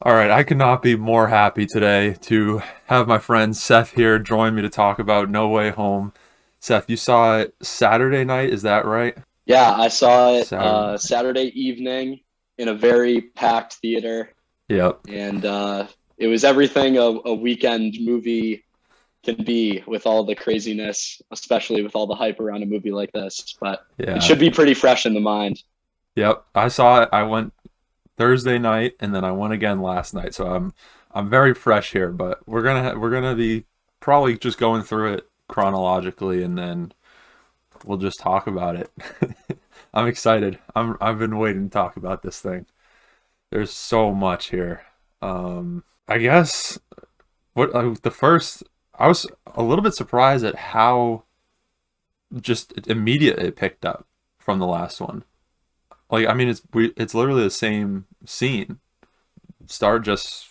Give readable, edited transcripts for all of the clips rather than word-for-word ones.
All right, I could not be more happy today to have my friend Seth here join me to talk about No Way Home. Seth, you saw it Saturday night, is that right? Yeah, I saw it Saturday night. Saturday evening in a very packed theater, Yep. and it was everything a weekend movie can be with all the craziness, especially with all the hype around a movie like this. But it Yeah. should be pretty fresh in the mind. Yep. I saw it. I went Thursday night and then I went again last night. So I'm very fresh here, but we're gonna be probably just going through it chronologically and then we'll just talk about it. I'm excited. I've been waiting to talk about this thing. There's so much here. I guess what the first I was a little bit surprised at how just immediate it picked up from the last one. Like I mean it's literally the same scene. Start just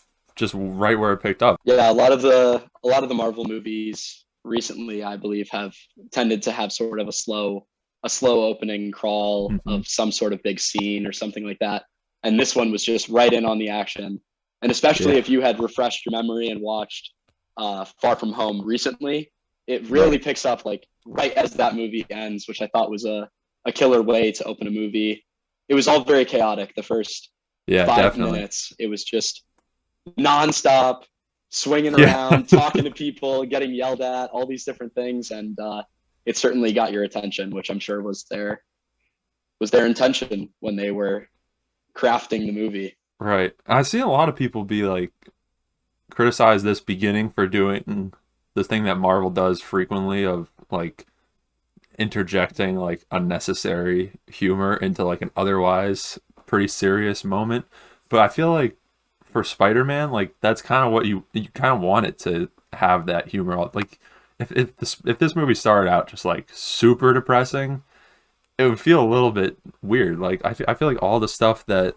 right where it picked up. Yeah, a lot of the Marvel movies recently, I believe, have tended to have sort of a slow opening crawl Hmm. of some sort of big scene or something like that. And this one was just right in on the action. And especially Yeah. if you had refreshed your memory and watched Far From Home recently, it really Right. picks up like right as that movie ends, which I thought was a killer way to open a movie. It was all very chaotic. The first Yeah, five definitely. minutes, it was just nonstop, swinging Yeah. around, talking to people, getting yelled at, all these different things, and it certainly got your attention, which I'm sure was their intention when they were crafting the movie. Right. I see a lot of people be like criticize this beginning for doing the thing that Marvel does frequently of like interjecting like unnecessary humor into like an otherwise pretty serious moment. But I feel like for Spider-Man, like that's kind of what you kind of want it to have that humor. Like if this movie started out just like super depressing, it would feel a little bit weird. Like I feel like all the stuff that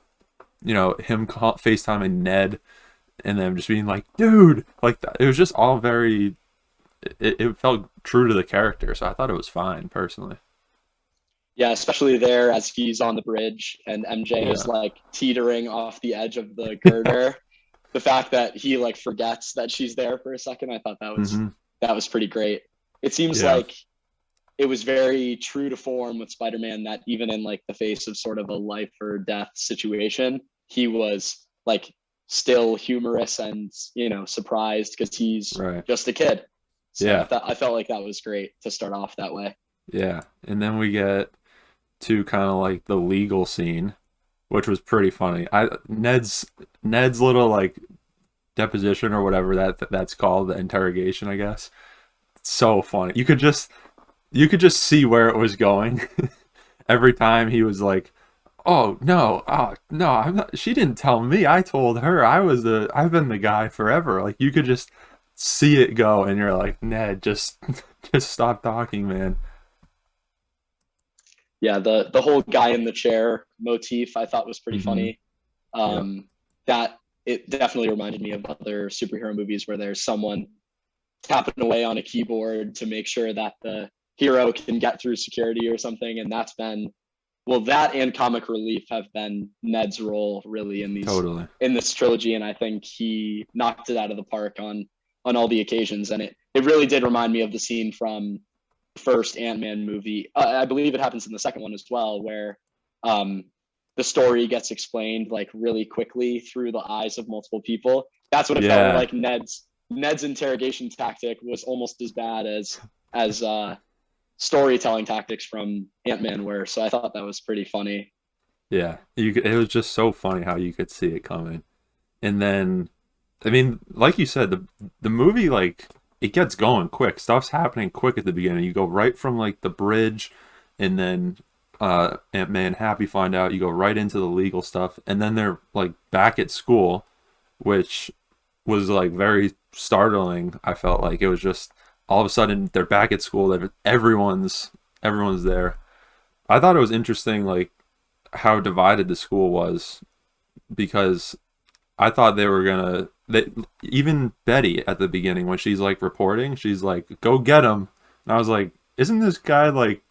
him FaceTiming Ned and them just being like, dude, like it was just all very. It felt true to the character, so I thought it was fine personally. Yeah, especially there as he's on the bridge and MJ is Yeah. like teetering off the edge of the girder. The fact that he like forgets that she's there for a second, I thought that was Hmm. that was pretty great. It seems Yeah. like it was very true to form with Spider-Man that even in like the face of sort of a life or death situation, he was like still humorous and surprised because he's Right. just a kid. So I Yeah. thought I felt like that was great to start off that way. Yeah. And then we get to kind of like the legal scene, which was pretty funny. Ned's little like deposition or whatever that's called, the interrogation, I guess. So funny. You could just see where it was going. Every time he was like, "Oh no, no, I'm not. She didn't tell me. I told her. I've been the guy forever." Like you could just see it go, and you're like, Ned, just just stop talking, man. Yeah, the whole guy in the chair motif I thought was pretty Hmm. funny. Yep. That it definitely reminded me of other superhero movies where there's someone tapping away on a keyboard to make sure that the hero can get through security or something. And that's been that and comic relief have been Ned's role really Totally. in this trilogy, and I think he knocked it out of the park on all the occasions. And it really did remind me of the scene from the first Ant-Man movie. I believe it happens in the second one as well, where um, the story gets explained like really quickly through the eyes of multiple people. That's what it felt Yeah. like. Ned's interrogation tactic was almost as bad as storytelling tactics from Ant-Man were. So I thought that was pretty funny. Yeah. It was just so funny how you could see it coming. And then I mean, like you said, the movie like it gets going quick. Stuff's happening quick at the beginning. You go right from like the bridge and then Ant-Man and Happy find out, you go right into the legal stuff, and then they're like back at school, which was like very startling. I felt like it was just all of a sudden they're back at school, everyone's there. I thought it was interesting like how divided the school was because I thought they were gonna. Even Betty at the beginning when she's like reporting, she's like, "Go get him," and I was like, "Isn't this guy like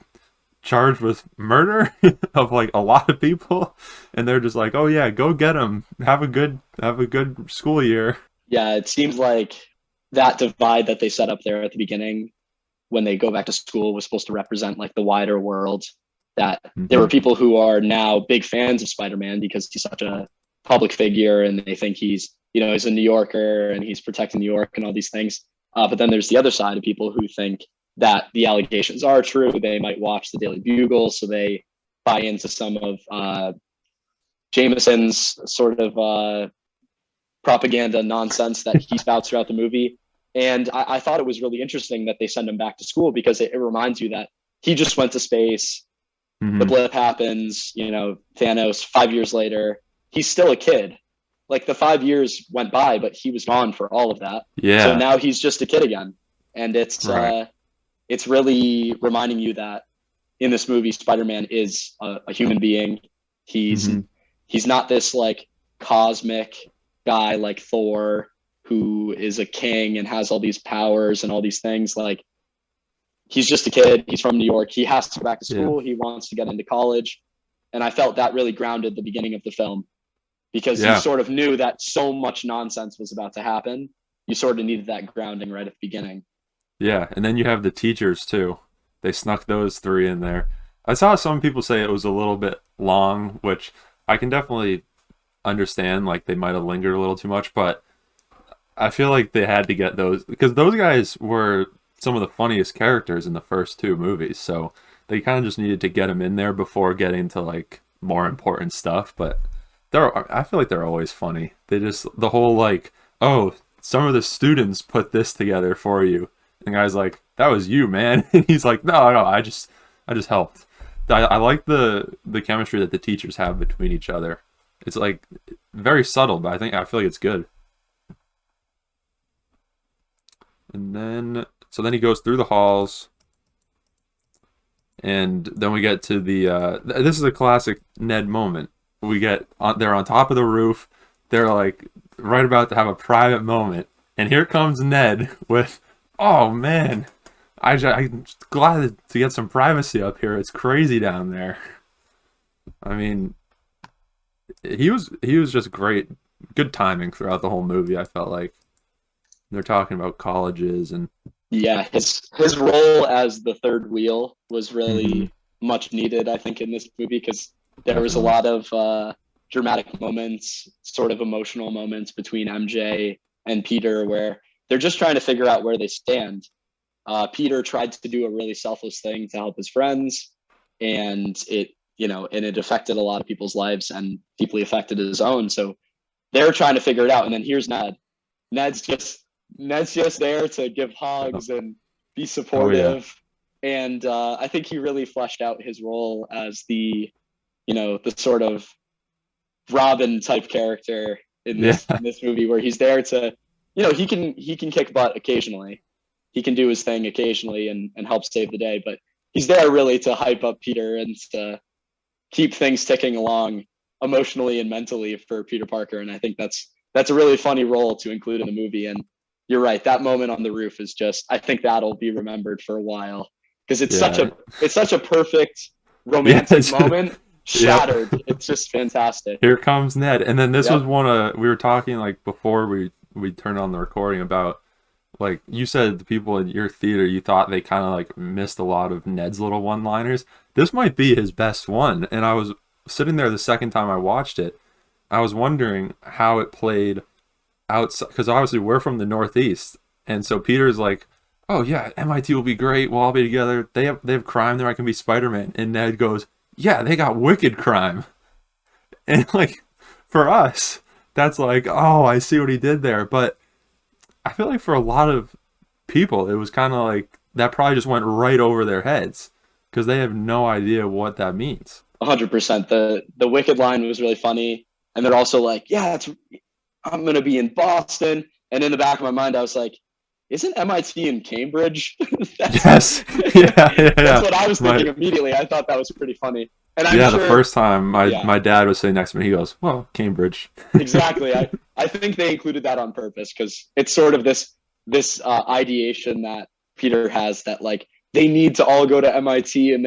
charged with murder of like a lot of people, and they're just like, oh yeah, go get him, have a good school year. Yeah, it seems like that divide that they set up there at the beginning when they go back to school was supposed to represent like the wider world. That there were Hmm. people who are now big fans of Spider-Man because he's such a public figure and they think he's, he's a New Yorker and he's protecting New York and all these things. But then there's the other side of people who think that the allegations are true. They might watch the Daily Bugle, so they buy into some of Jameson's sort of propaganda nonsense that he spouts throughout the movie. And I thought it was really interesting that they send him back to school because it reminds you that he just went to space. The Hmm. blip happens, Thanos 5 years later, he's still a kid. Like the 5 years went by, but he was gone for all of that. So Yeah, now he's just a kid again. And right. it's really reminding you that in this movie, Spider-Man is a human being. He's Hmm. he's not this like cosmic guy like Thor who is a king and has all these powers and all these things. Like he's just a kid. He's from New York. He has to go back to Yeah, school. He wants to get into college. And I felt that really grounded the beginning of the film because you yeah, sort of knew that so much nonsense was about to happen. You sort of needed that grounding right at the beginning. yeah. And then you have the teachers too. They snuck those three in there. I saw some people say it was a little bit long, which I can definitely understand. Like they might have lingered a little too much, but I feel like they had to get those because those guys were some of the funniest characters in the first two movies. So they kind of just needed to get them in there before getting to like more important stuff. But I feel like they're always funny. They just the whole like, oh, some of the students put this together for you, and the guy's like, that was you, man. And he's like, no, no, I just helped. I like the chemistry that the teachers have between each other. It's like very subtle, but I feel like it's good. And then so then he goes through the halls, and then we get to the this is a classic Ned moment. We get on they're on top of the roof. They're like right about to have a private moment, and here comes Ned with, oh man, I'm just glad to get some privacy up here. It's crazy down there. I mean, he was just great, good timing throughout the whole movie. I felt like they're talking about colleges and Yeah, his role as the third wheel was mhm, really much needed, I think, in this movie because there was a definitely, lot of dramatic moments, sort of emotional moments between MJ and Peter where they're just trying to figure out where they stand. Peter tried to do a really selfless thing to help his friends, and it affected a lot of people's lives and deeply affected his own. So they're trying to figure it out, and then here's Ned. Ned's just Ned's just there to give oh, hugs and be oh yeah, supportive. And I think he really fleshed out his role as the sort of Robin type character in yeah, this movie, where he's there to, he can kick butt occasionally, he can do his thing occasionally and help save the day, but he's there really to hype up Peter and to keep things ticking along emotionally and mentally for Peter Parker. And I think that's a really funny role to include in the movie. And you're right, that moment on the roof is just, I think that'll be remembered for a while because yeah, it's such a perfect yeah. romantic moment Yep. shattered. It's just fantastic. Here comes Ned. And then this was Yep. one of we were talking like before we turned on the recording about like you said the people in your theater you thought they kind of like missed a lot of Ned's little one-liners. This might be his best one. And I was sitting there the second time I watched it. I was wondering how it played outside because obviously we're from the Northeast. And so Peter's like, "Oh yeah, MIT will be great. We'll all be together. They have crime there. I can be Spider-Man." And Ned goes, "Yeah, they got wicked crime." And like for us, that's like, oh, I see what he did there. But I feel like for a lot of people, it was kind of like that probably just went right over their heads because they have no idea what that means. 100%. The Wicked line was really funny, and they're also like, "Yeah, I'm gonna be in Boston." And in the back of my mind, I was like, "Isn't MIT in Cambridge?" that's Yes, yeah, yeah, that's yeah. what I was thinking My immediately. I thought that was pretty funny, and I'm yeah, the sure, first time yeah, my dad was sitting next to me, he goes, "Well, Cambridge." exactly. I think they included that on purpose because it's sort of this ideation that Peter has that like they need to all go to MIT and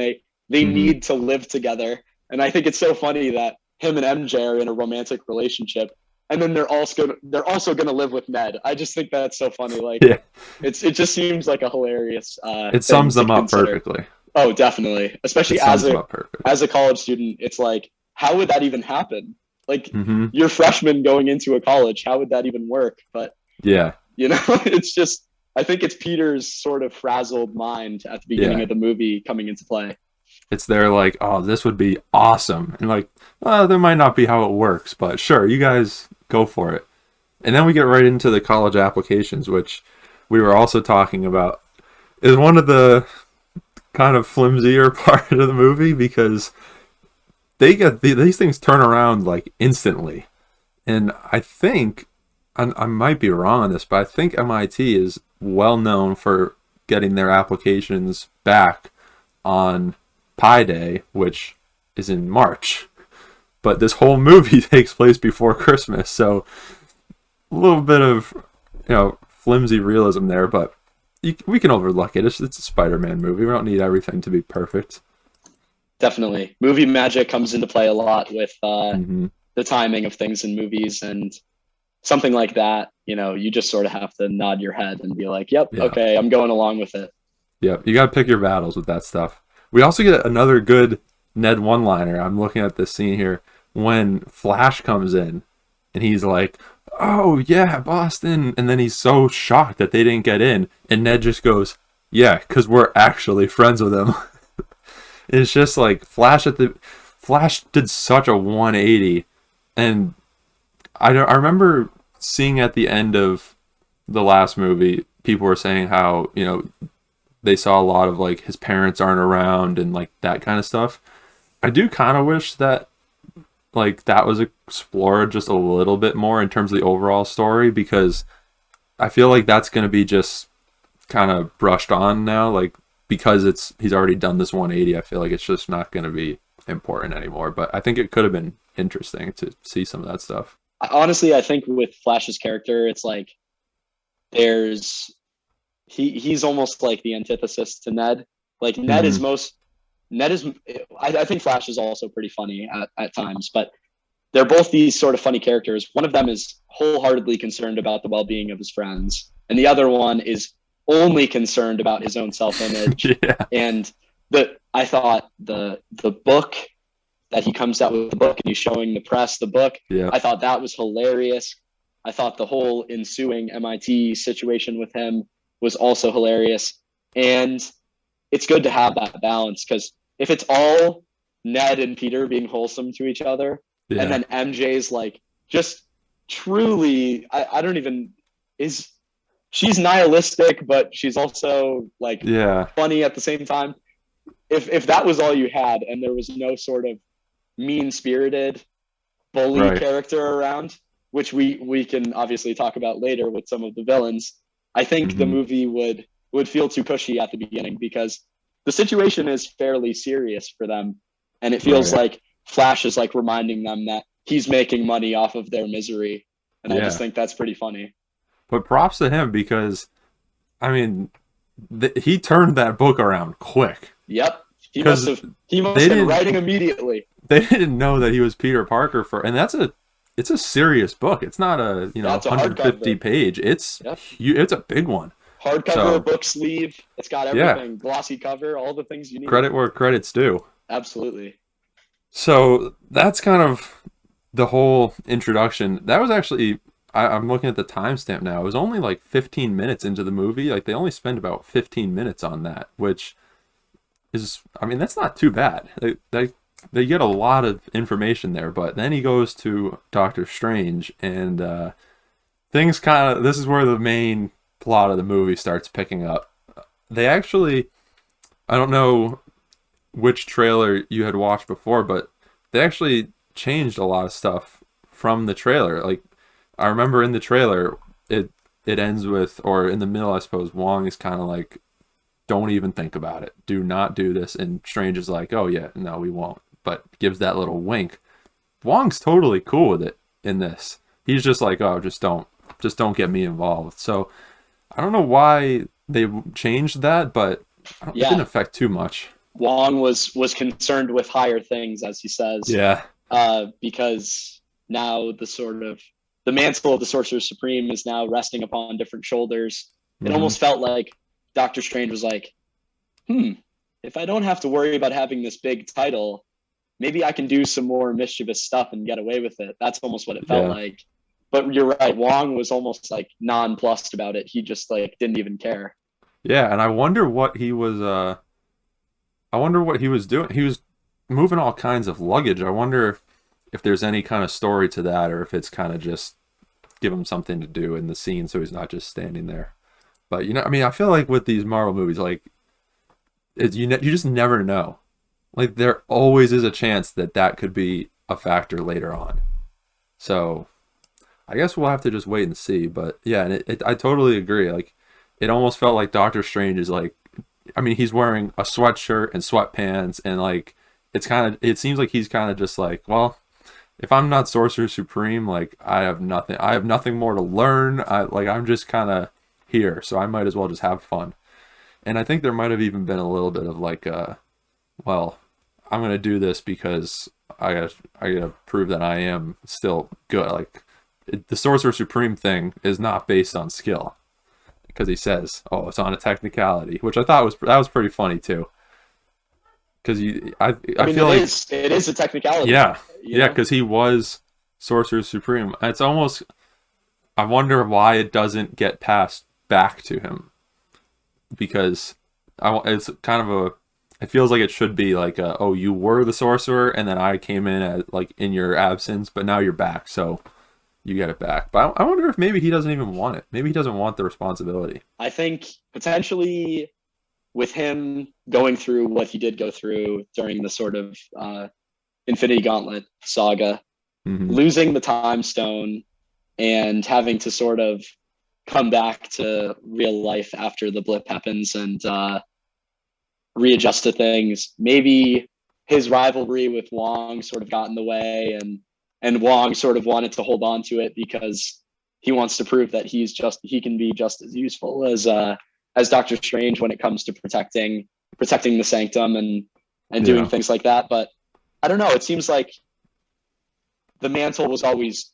They Mm-hmm. need to live together. And I think it's so funny that him and MJ are in a romantic relationship, and then they're also gonna live with Ned. I just think that's so funny. Like Yeah, it just seems like a hilarious it thing sums to them up consider. perfectly. Oh, definitely. It Especially sums them up perfectly. as a college student, it's like, how would that even happen? Like Mm-hmm. you're freshman going into a college, how would that even work? But Yeah, it's just I think it's Peter's sort of frazzled mind at the beginning yeah. of the movie coming into play. It's there like, oh, this would be awesome, and like, well, that might not be how it works, but sure, you guys go for it. And then we get right into the college applications, which we were also talking about. Is one of the kind of flimsier part of the movie because these things turn around like instantly. And I think I might be wrong on this, but I think MIT is well known for getting their applications back on Pi Day, which is in March. But this whole movie takes place before Christmas, so a little bit of flimsy realism there, but we can overlook it. It's a Spider-Man movie. We don't need everything to be perfect. Definitely. Movie magic comes into play a lot with Mm-hmm. the timing of things in movies, and something like that, you just sort of have to nod your head and be like, yep, Yeah, okay, I'm going along with it. yeah. You got to pick your battles with that stuff. We also get another good Ned one-liner. I'm looking at this scene here when Flash comes in, and he's like, "Oh yeah, Boston," and then he's so shocked that they didn't get in, and Ned just goes, "Yeah, because we're actually friends with him." It's just like Flash did such a 180, and I remember seeing at the end of the last movie, people were saying how they saw a lot of like his parents aren't around and like that kind of stuff. I do kind of wish that like that was explored just a little bit more in terms of the overall story because I feel like that's going to be just kind of brushed on now like because he's already done this 180. I feel like it's just not going to be important anymore, but I think it could have been interesting to see some of that stuff. Honestly, I think with Flash's character, it's like there's he's almost like the antithesis to Ned. Like Mm-hmm. Ned is I think Flash is also pretty funny at times, but they're both these sort of funny characters. One of them is wholeheartedly concerned about the well-being of his friends, and the other one is only concerned about his own self-image. Yeah. And I thought the book that he comes out with the book and he's showing the press the book. Yeah. I thought that was hilarious. I thought the whole ensuing MIT situation with him was also hilarious. And it's good to have that balance because if it's all Ned and Peter being wholesome to each other, and Yeah. then MJ's like just truly, I don't even is she's nihilistic, but she's also like Yeah. funny at the same time. If that was all you had and there was no sort of mean spirited bully Right. character around, which we can obviously talk about later with some of the villains, I think the Mm-hmm. movie would feel too cushy at the beginning because the situation is fairly serious for them, and it feels Right. like Flash is like reminding them that he's making money off of their misery, and I just Yeah. think that's pretty funny. But props to him because I mean, he turned that book around quick Yep, because he must they have been didn't writing immediately. they didn't know that he was Peter Parker and it's a serious book. It's not a Yeah, it's a 150 hardcover. page. Yep, It's a big one. hardcover, So book sleeve. It's got yeah, everything, glossy cover, all the things you need. credit where credit's due. Absolutely. So that's kind of the whole introduction. That was actually I'm looking at the timestamp now. It was only like 15 minutes into the movie. Like they only spend about 15 minutes on that, which is I mean that's not too bad. They get a lot of information there, but then he goes to Doctor Strange and things kind of this is where the main plot of the movie starts picking up. They actually I don't know which trailer you had watched before, but they actually changed a lot of stuff from the trailer. Like I remember in the trailer, it ends with, or in the middle, I suppose, Wong is kind of like, "Don't even think about it. Do not do this." And Strange is like, "Oh yeah, no, we won't," but gives that little wink. Wong's totally cool with it in this. He's just like, "Oh, just don't get me involved." So I don't know why they changed that, but it didn't Yeah, affect too much. Wong was concerned with higher things, as he says, Yeah. because now the mantle of the Sorcerer Supreme is now resting upon different shoulders. It Hmm. almost felt like Doctor Strange was like, if I don't have to worry about having this big title, maybe I can do some more mischievous stuff and get away with it. That's almost what it felt Yeah. like. But you're right, Wong was almost like nonplussed about it. He just like didn't even care. Yeah, and I wonder what he was doing. He was moving all kinds of luggage. I wonder if there's any kind of story to that, or if it's kind of just give him something to do in the scene so he's not just standing there. But I mean, I feel like with these Marvel movies, like you just never know. Like there always is a chance that that could be a factor later on. So I guess we'll have to just wait and see. But yeah, and I totally agree. Like it almost felt like Doctor Strange is like, I mean, he's wearing a sweatshirt and sweatpants, and like it seems like he's kind of just like, well, if I'm not Sorcerer Supreme, like I have nothing more to learn. I'm just kind of here, so I might as well just have fun. And I think there might have even been a little bit of like, well, I'm gonna do this because I gotta prove that I am still good. Like the Sorcerer Supreme thing is not based on skill because he says, "Oh, it's on a technicality," which I thought was pretty funny too. Because I I mean, feel like it is a technicality, yeah, you yeah, know. because he was Sorcerer Supreme. It's almost I wonder why it doesn't get passed back to him because it's kind of a it feels like it should be like oh, you were the sorcerer and then I came in as like in your absence, but now you're back, so you get it back. But I wonder if maybe he doesn't even want it. Maybe he doesn't want the responsibility. I think potentially with him going through what he did go through during the sort of Infinity Gauntlet saga, Hmm. losing the Time Stone and having to sort of come back to real life after the blip happens and readjust to things. Maybe his rivalry with Wong sort of got in the way, and Wong sort of wanted to hold on to it because he wants to prove that he can be just as useful as Doctor Strange when it comes to protecting the sanctum and doing Yeah, things like that. But I don't know. It seems like the mantle was always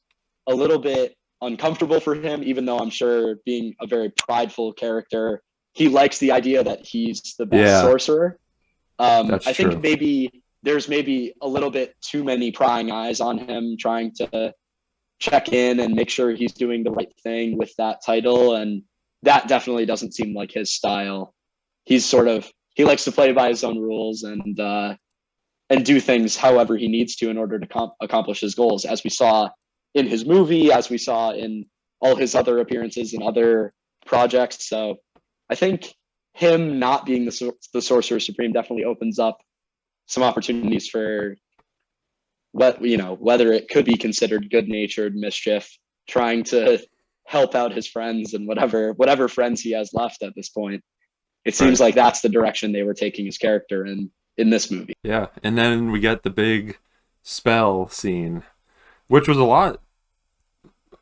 a little bit uncomfortable for him, even though I'm sure being a very prideful character, he likes the idea that he's the best yeah, sorcerer. that's I think true. maybe a little bit too many prying eyes on him, trying to check in and make sure he's doing the right thing with that title, and that definitely doesn't seem like his style. He likes to play by his own rules and do things however he needs to in order to accomplish his goals, as we saw in his movie, as we saw in all his other appearances in other projects. So I think him not being the Sorcerer Supreme definitely opens up some opportunities for whether it could be considered good-natured mischief, trying to help out his friends and whatever friends he has left at this point. It seems Right. like that's the direction they were taking his character in this movie. Yeah, and then we get the big spell scene, which was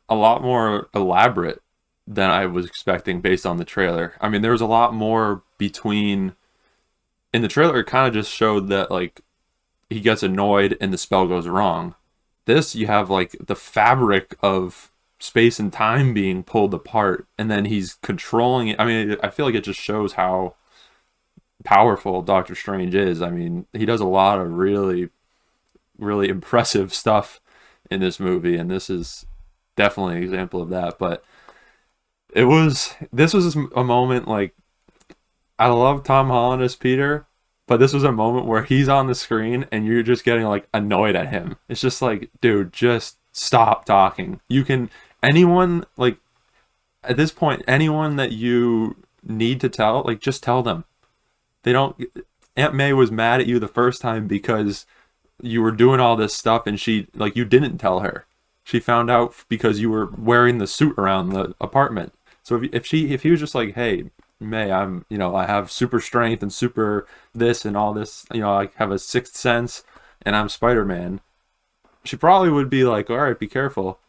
a lot more elaborate than I was expecting based on the trailer. I mean, there was a lot more between in the trailer. It kind of just showed that like he gets annoyed and the spell goes wrong. This you have like the fabric of space and time being pulled apart and then he's controlling it. I mean, I feel like it just shows how powerful Doctor Strange is. I mean, he does a lot of really impressive stuff in this movie and this is definitely an example of that. But this was a moment like I love Tom Holland as Peter, but this was a moment where he's on the screen and you're just getting like annoyed at him. It's just like, dude, just stop talking. You can anyone like at this point, anyone that you need to tell, like just tell them. They don't Aunt May was mad at you the first time because you were doing all this stuff and she like you didn't tell her. She found out because you were wearing the suit around the apartment. So if he was just like, "Hey, May, I'm, I have super strength and super this and all this, I have a sixth sense and I'm Spider-Man." She probably would be like, "All right, be careful."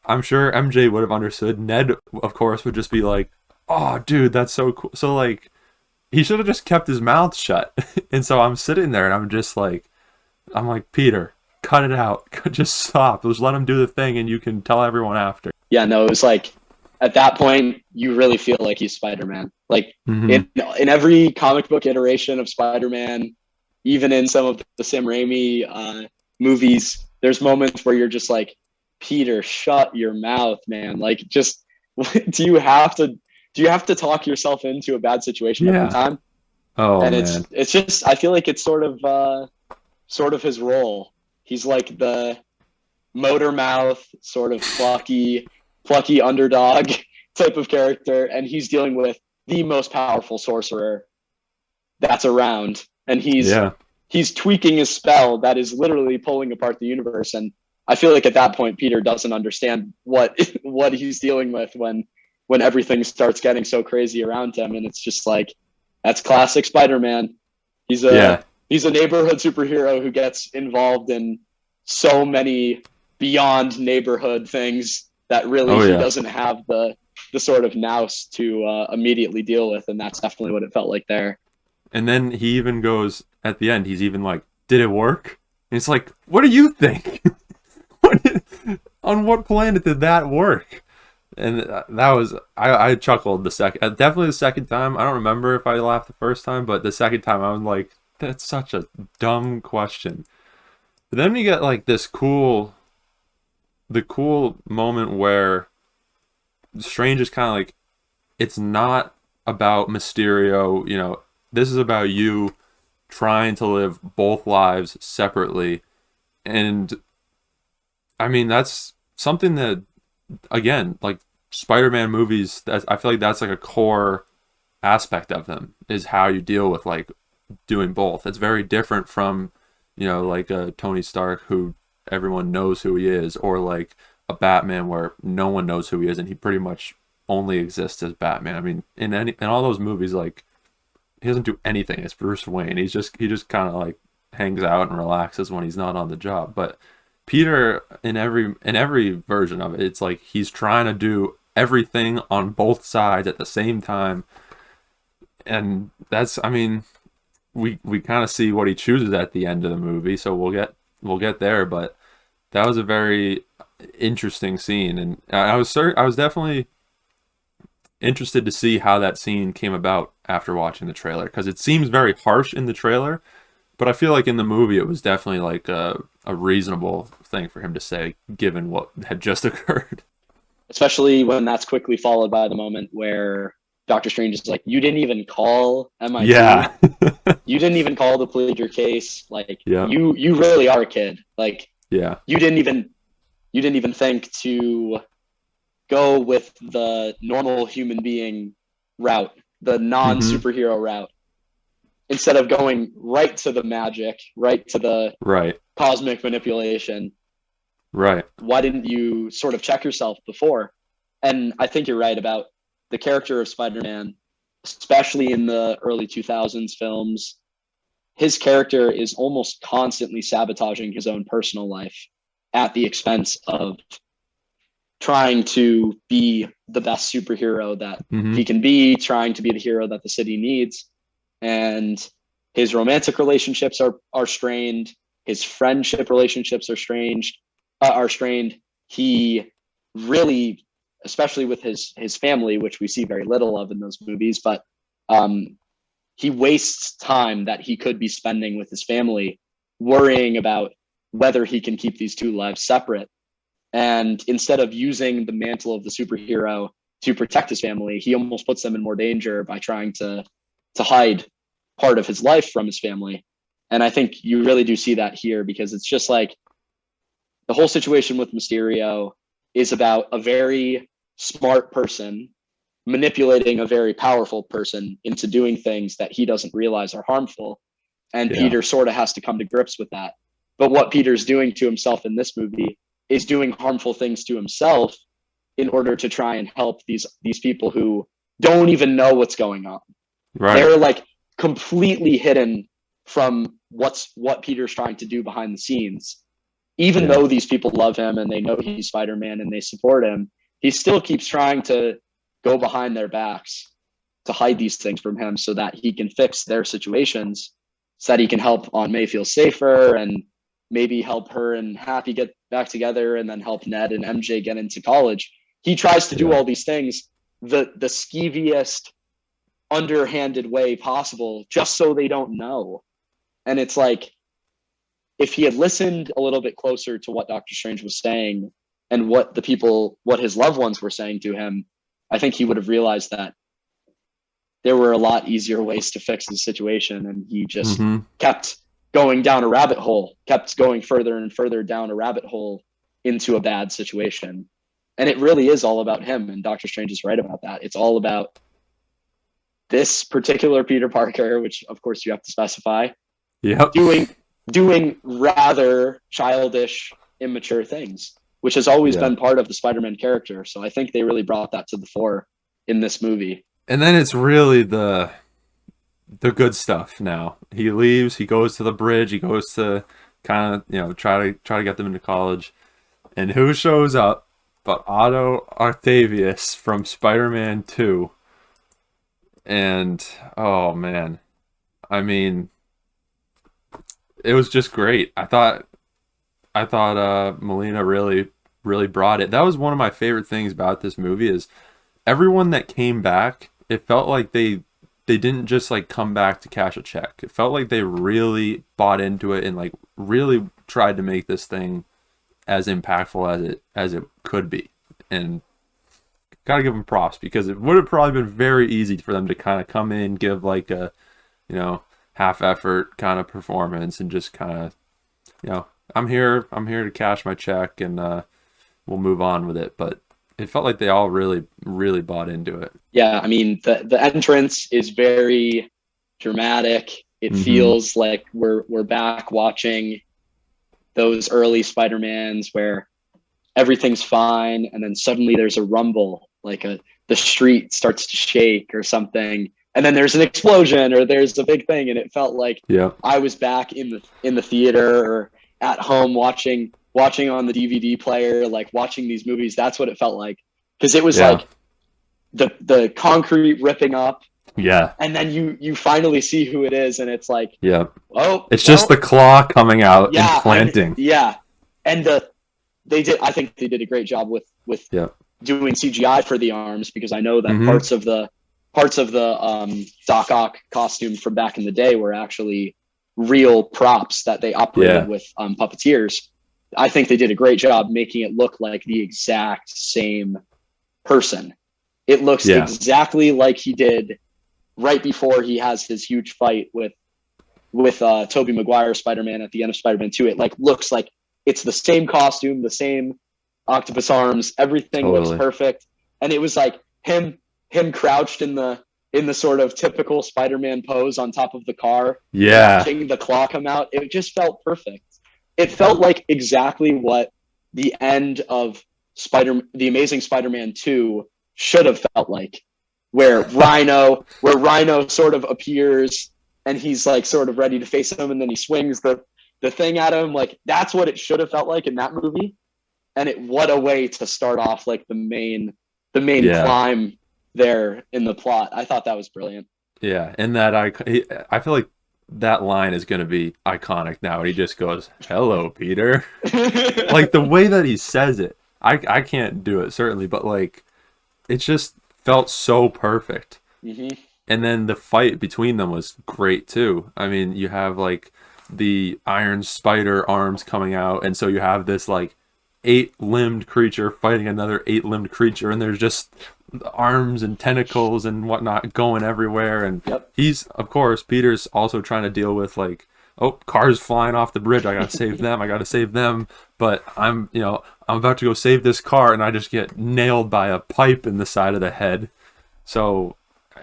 I'm sure MJ would have understood. Ned, of course, would just be like, "Oh, dude, that's so cool." So like he should have just kept his mouth shut. And so I'm sitting there and I'm like, Peter, cut it out. Just stop. Just let him do the thing and you can tell everyone after. Yeah, no, it was like at that point you really feel like he's Spider-Man. Like Mm-hmm. in every comic book iteration of Spider-Man, even in some of the Sam Raimi movies, there's moments where you're just like, Peter, shut your mouth, man. Like, just do you have to talk yourself into a bad situation every Yeah. time? Oh And man. it's just I feel like it's sort of his role. He's like the motor mouth, sort of plucky underdog type of character, and he's dealing with the most powerful sorcerer that's around, and Yeah. he's tweaking his spell that is literally pulling apart the universe. And I feel like at that point Peter doesn't understand what what he's dealing with when everything starts getting so crazy around him. And it's just like, that's classic Spider-Man. He's a Yeah. he's a neighborhood superhero who gets involved in so many beyond neighborhood things that really Oh he yeah. doesn't have the sort of nous to immediately deal with. And that's definitely what it felt like there. And then he even goes at the end, he's even like, did it work? And it's like, what do you think? On what planet did that work? And that was, I chuckled the second, definitely the second time. I don't remember if I laughed the first time, but the second time I was like, that's such a dumb question. But then we get like the cool moment where Strange is kind of like, it's not about Mysterio, this is about you trying to live both lives separately. And I mean, that's something that, again, like Spider-Man movies, I feel like that's like a core aspect of them, is how you deal with like doing both. It's very different from, like a Tony Stark who everyone knows who he is, or like a Batman where no one knows who he is and he pretty much only exists as Batman. I mean, in all those movies, like he doesn't do anything as Bruce Wayne. He just kind of like hangs out and relaxes when he's not on the job. But Peter, in every version of it, it's like he's trying to do everything on both sides at the same time. And that's, I mean, we kind of see what he chooses at the end of the movie, so we'll get there. But that was a very interesting scene, and I was definitely interested to see how that scene came about after watching the trailer, because it seems very harsh in the trailer, but I feel like in the movie it was definitely like a reasonable thing for him to say given what had just occurred. Especially when that's quickly followed by the moment where Doctor Strange is like, "You didn't even call MIT. Yeah. You didn't even call to plead your case. Like, Yeah. you really are a kid. Like, Yeah. you didn't even think to go with the normal human being route, the non Hmm. superhero route, instead of going right to the magic, right to the Right. cosmic manipulation. Right. Why didn't you sort of check yourself before?" And I think you're right about the character of Spider-Man, especially in the early 2000s films. His character is almost constantly sabotaging his own personal life at the expense of trying to be the best superhero that Hmm. he can be, trying to be the hero that the city needs. And his romantic relationships are strained. His friendship relationships are strained. He really, especially with his family, which we see very little of in those movies, but he wastes time that he could be spending with his family worrying about whether he can keep these two lives separate. And instead of using the mantle of the superhero to protect his family, he almost puts them in more danger by trying to hide part of his life from his family. And I think you really do see that here, because it's just like the whole situation with Mysterio is about a very smart person manipulating a very powerful person into doing things that he doesn't realize are harmful. And Yeah. Peter sort of has to come to grips with that. But what Peter's doing to himself in this movie is doing harmful things to himself in order to try and help these people who don't even know what's going on. Right. They're like completely hidden from what Peter's trying to do behind the scenes. Even Yeah. though these people love him and they know he's Spider-Man and they support him, he still keeps trying to go behind their backs to hide these things from him so that he can fix their situations, so that he can help Aunt May feel safer and maybe help her and Happy get back together, and then help Ned and MJ get into college. He tries to do all these things the skeeviest, underhanded way possible, just so they don't know. And it's like, if he had listened a little bit closer to what Doctor Strange was saying and what his loved ones were saying to him, I think he would have realized that there were a lot easier ways to fix the situation. And he just kept going down a rabbit hole, kept going further and further down a rabbit hole into a bad situation. And it really is all about him. And Doctor Strange is right about that. It's all about this particular Peter Parker, which of course you have to specify, doing rather childish, immature things, which has always been part of the Spider-Man character. So I think they really brought that to the fore in this movie. And then it's really the good stuff now. He leaves, he goes to the bridge, he goes to kind of, you know, try to get them into college. And who shows up but Otto Octavius from Spider-Man 2. And oh man, I mean, it was just great. I thought Molina really brought it. That was one of my favorite things about this movie, is everyone that came back, it felt like they didn't just like come back to cash a check. It felt like they really bought into it and like really tried to make this thing as impactful as it could be. And gotta give them props, because it would have probably been very easy for them to kind of come in, give like a, you know, half effort kind of performance and just kind of, you know, I'm here to cash my check and we'll move on with it. But it felt like they all really bought into it. Yeah, I mean, the entrance is very dramatic. It feels like we're back watching those early Spider-Mans where everything's fine, and then suddenly there's a rumble, like the street starts to shake or something, and then there's an explosion or there's a big thing, and it felt like I was back in the theater or at home watching on the DVD player, like watching these movies. That's what it felt like, because it was like the concrete ripping up, and then you finally see who it is, and it's like, it's just the claw coming out and planting. And I think they did a great job with doing CGI for the arms, because I know that parts of the Doc Ock costume from back in the day were actually real props that they operated with puppeteers. I think they did a great job making it look like the exact same person. It looks exactly like he did right before he has his huge fight with Tobey Maguire Spider-Man at the end of Spider-Man 2. It like looks like it's the same costume, the same octopus arms, everything looks perfect. And it was like him crouched in the sort of typical Spider-Man pose on top of the car, watching the claw come out. It just felt perfect. It felt like exactly what the end of the Amazing Spider-Man 2 should have felt like, where Rhino sort of appears and he's like sort of ready to face him, and then he swings the thing at him. Like, that's what it should have felt like in that movie. And what a way to start off like the main climb there in the plot. I thought that was brilliant. Yeah, and that I feel like that line is going to be iconic now. And he just goes, "Hello, Peter." Like the way that he says it, I can't do it certainly, but like it just felt so perfect. And then the fight between them was great too. I mean, you have like the iron spider arms coming out, and so you have this like 8-limbed creature fighting another 8-limbed creature, and there's just arms and tentacles and whatnot going everywhere. And Peter's also trying to deal with like, cars flying off the bridge, I gotta save them, but I'm about to go save this car, and I just get nailed by a pipe in the side of the head. So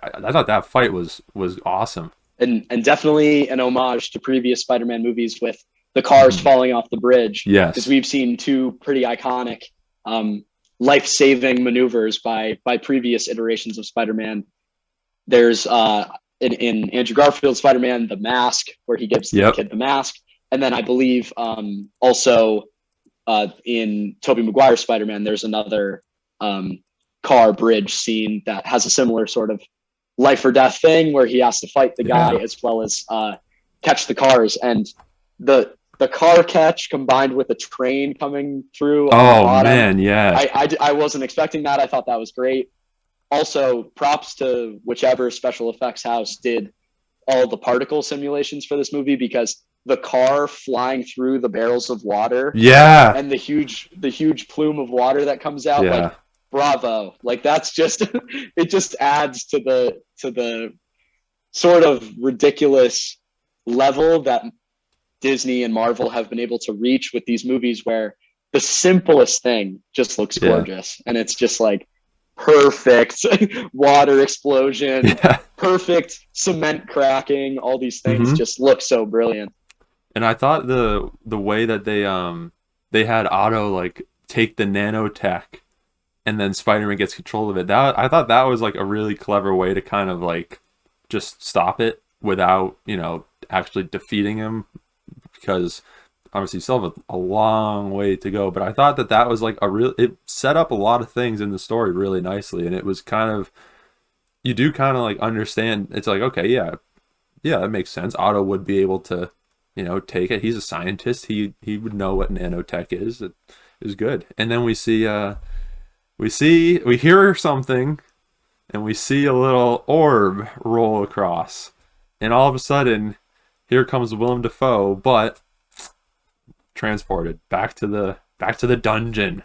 I thought that fight was awesome. And definitely an homage to previous Spider-Man movies with the cars falling off the bridge. Yes. Because we've seen two pretty iconic life-saving maneuvers by previous iterations of Spider-Man. There's in Andrew Garfield's Spider-Man, the mask, where he gives the kid the mask. And then I believe also in Tobey Maguire's Spider-Man, there's another car bridge scene that has a similar sort of life or death thing where he has to fight the guy Yeah. as well as catch the cars. And the car catch combined with the train coming through on the Oh bottom, man, yeah. I wasn't expecting that. I thought that was great. Also, props to whichever special effects house did all the particle simulations for this movie, because the car flying through the barrels of water Yeah. and the huge plume of water that comes out, like, Yeah. bravo. Like, that's just it just adds to the sort of ridiculous level that Disney and Marvel have been able to reach with these movies, where the simplest thing just looks Yeah. gorgeous, and it's just like perfect water explosion, Yeah. perfect cement cracking, all these things Hmm. just look so brilliant. And I thought the way that they had Otto like take the nanotech and then Spider-Man gets control of it. That I thought that was like a really clever way to kind of like just stop it without, actually defeating him, because obviously you still have a long way to go. But I thought that was like it set up a lot of things in the story really nicely, and it was kind of, you do kind of like understand. It's like, okay, yeah, yeah, that makes sense. Otto would be able to, take it. He's a scientist. He would know what nanotech is. It is good. And then we hear something, and we see a little orb roll across, and all of a sudden, here comes Willem Dafoe, but transported back to the dungeon.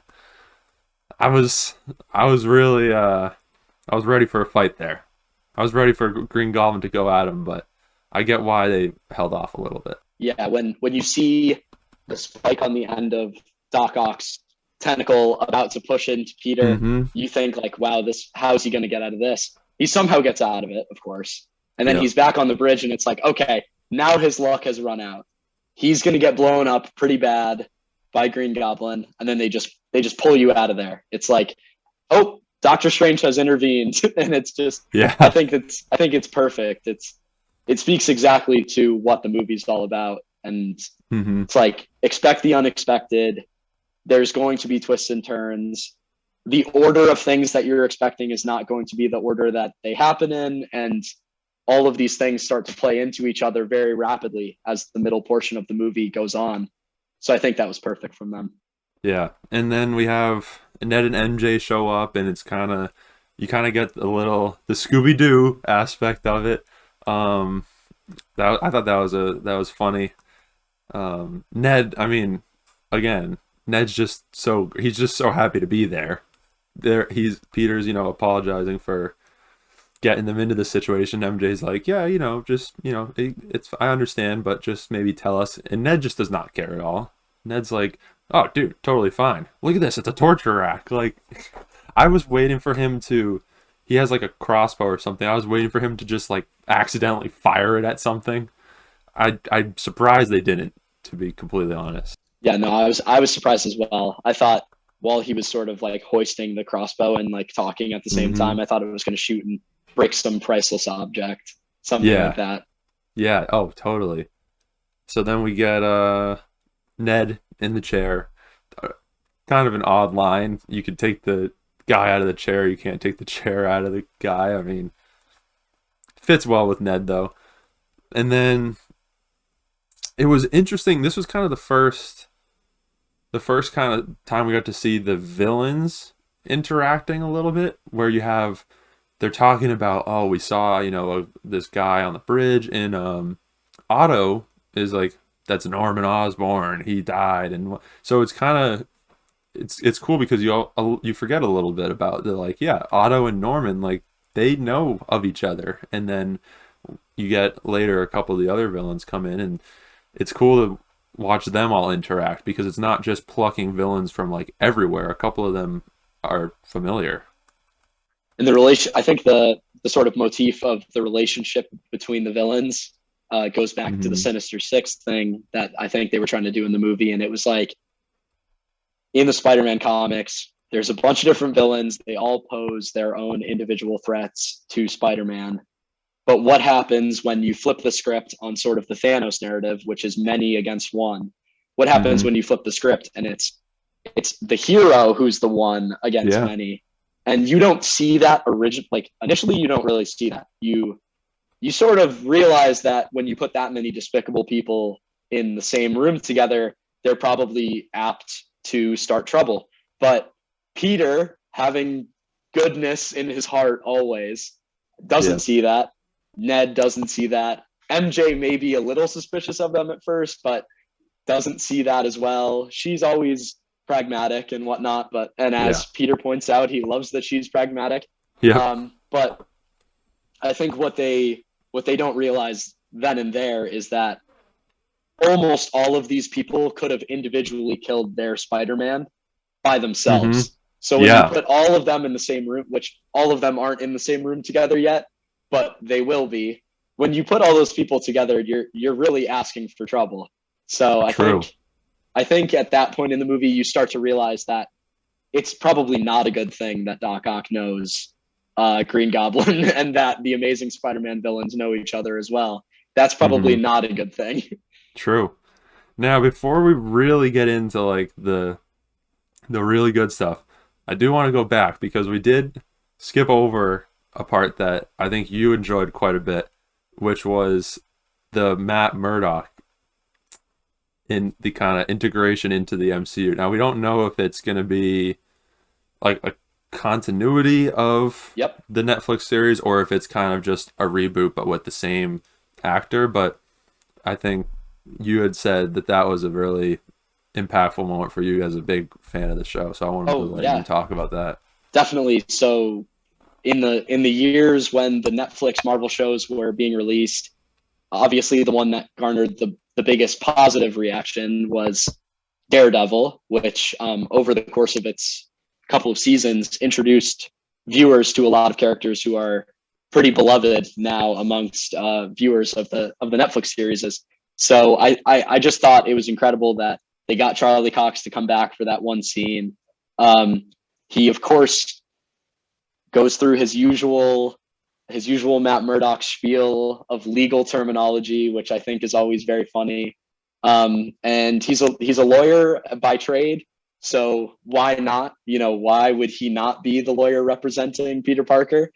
I was I was really I was ready for a fight there. I was ready for Green Goblin to go at him, but I get why they held off a little bit. Yeah, when you see the spike on the end of Doc Ock's tentacle about to push into Peter, Mm-hmm. you think like, wow, this how is he going to get out of this? He somehow gets out of it, of course, and then Yep. he's back on the bridge, and it's like, okay, now his luck has run out. He's going to get blown up pretty bad by Green Goblin, and then they just pull you out of there. It's like, oh, Doctor Strange has intervened, and it's just, I Yeah. think it's perfect. It speaks exactly to what the movie's all about, and Mm-hmm. it's like, expect the unexpected. There's going to be twists and turns. The order of things that you're expecting is not going to be the order that they happen in, and all of these things start to play into each other very rapidly as the middle portion of the movie goes on. So I think that was perfect from them. Yeah. And then we have Ned and MJ show up, and it's you kind of get the Scooby Doo aspect of it. Um, I thought that was funny. Ned, I mean, again, he's just so happy to be there. Peter's, apologizing for getting them into this situation. MJ's like, yeah, just, it's, I understand, but just maybe tell us. And Ned just does not care at all. Ned's like, oh, dude, totally fine. Look at this. It's a torture rack. Like, I was waiting for him to, he has like a crossbow or something. I was waiting for him to just like accidentally fire it at something. I'm surprised they didn't, to be completely honest. Yeah, no, I was surprised as well. I thought while he was sort of like hoisting the crossbow and like talking at the same Hmm. time, I thought it was going to shoot and break some priceless object, something like Yeah. that. Yeah. Oh, totally. So then we get Ned in the chair. Uh, Kind of an odd line. You could take the guy out of the chair. You can't take the chair out of the guy. I mean, fits well with Ned though. And then it was interesting. This was kind of the first kind of time we got to see the villains interacting a little bit, where they're talking about, oh, we saw, this guy on the bridge, and Otto is like, that's Norman Osborn, he died. And so it's kind of, it's cool because you forget a little bit about the, like, yeah, Otto and Norman, like, they know of each other. And then you get later a couple of the other villains come in, and it's cool to watch them all interact, because it's not just plucking villains from like everywhere. A couple of them are familiar. And the relation, I think the sort of motif of the relationship between the villains goes back to the Hmm. Sinister Six thing that I think they were trying to do in the movie. And it was like, in the Spider-Man comics, there's a bunch of different villains. They all pose their own individual threats to Spider-Man. But what happens when you flip the script on sort of the Thanos narrative, which is many against one? What happens Hmm. when you flip the script and it's the hero who's the one against Yeah. many? And you don't see that like initially you don't really see that. You sort of realize that when you put that many despicable people in the same room together, they're probably apt to start trouble. But Peter, having goodness in his heart always, doesn't see that. Ned doesn't see that. MJ may be a little suspicious of them at first, but doesn't see that as well. She's always pragmatic and whatnot, and as Peter points out, he loves that she's pragmatic. But I think what they don't realize then and there is that almost all of these people could have individually killed their Spider-Man by themselves. So when you put all of them in the same room, which all of them aren't in the same room together yet, but they will be, when you put all those people together, you're really asking for trouble. So I think at that point in the movie, you start to realize that it's probably not a good thing that Doc Ock knows Green Goblin and that the Amazing Spider-Man villains know each other as well. That's probably not a good thing. True. Now, before we really get into like the really good stuff, I do want to go back because we did skip over a part that I think you enjoyed quite a bit, which was the Matt Murdock in the kind of integration into the MCU. Now, we don't know if it's going to be like a continuity of the Netflix series or if it's kind of just a reboot but with the same actor. But I think you had said that was a really impactful moment for you as a big fan of the show. So I wanted to let you talk about that. Definitely. So in the years when the Netflix Marvel shows were being released, obviously the one that garnered the biggest positive reaction was Daredevil, which over the course of its couple of seasons introduced viewers to a lot of characters who are pretty beloved now amongst viewers of the Netflix series. So I just thought it was incredible that they got Charlie Cox to come back for that one scene. He of course goes through his usual Matt Murdock spiel of legal terminology, which I think is always very funny. And he's a lawyer by trade. So why not? Why would he not be the lawyer representing Peter Parker?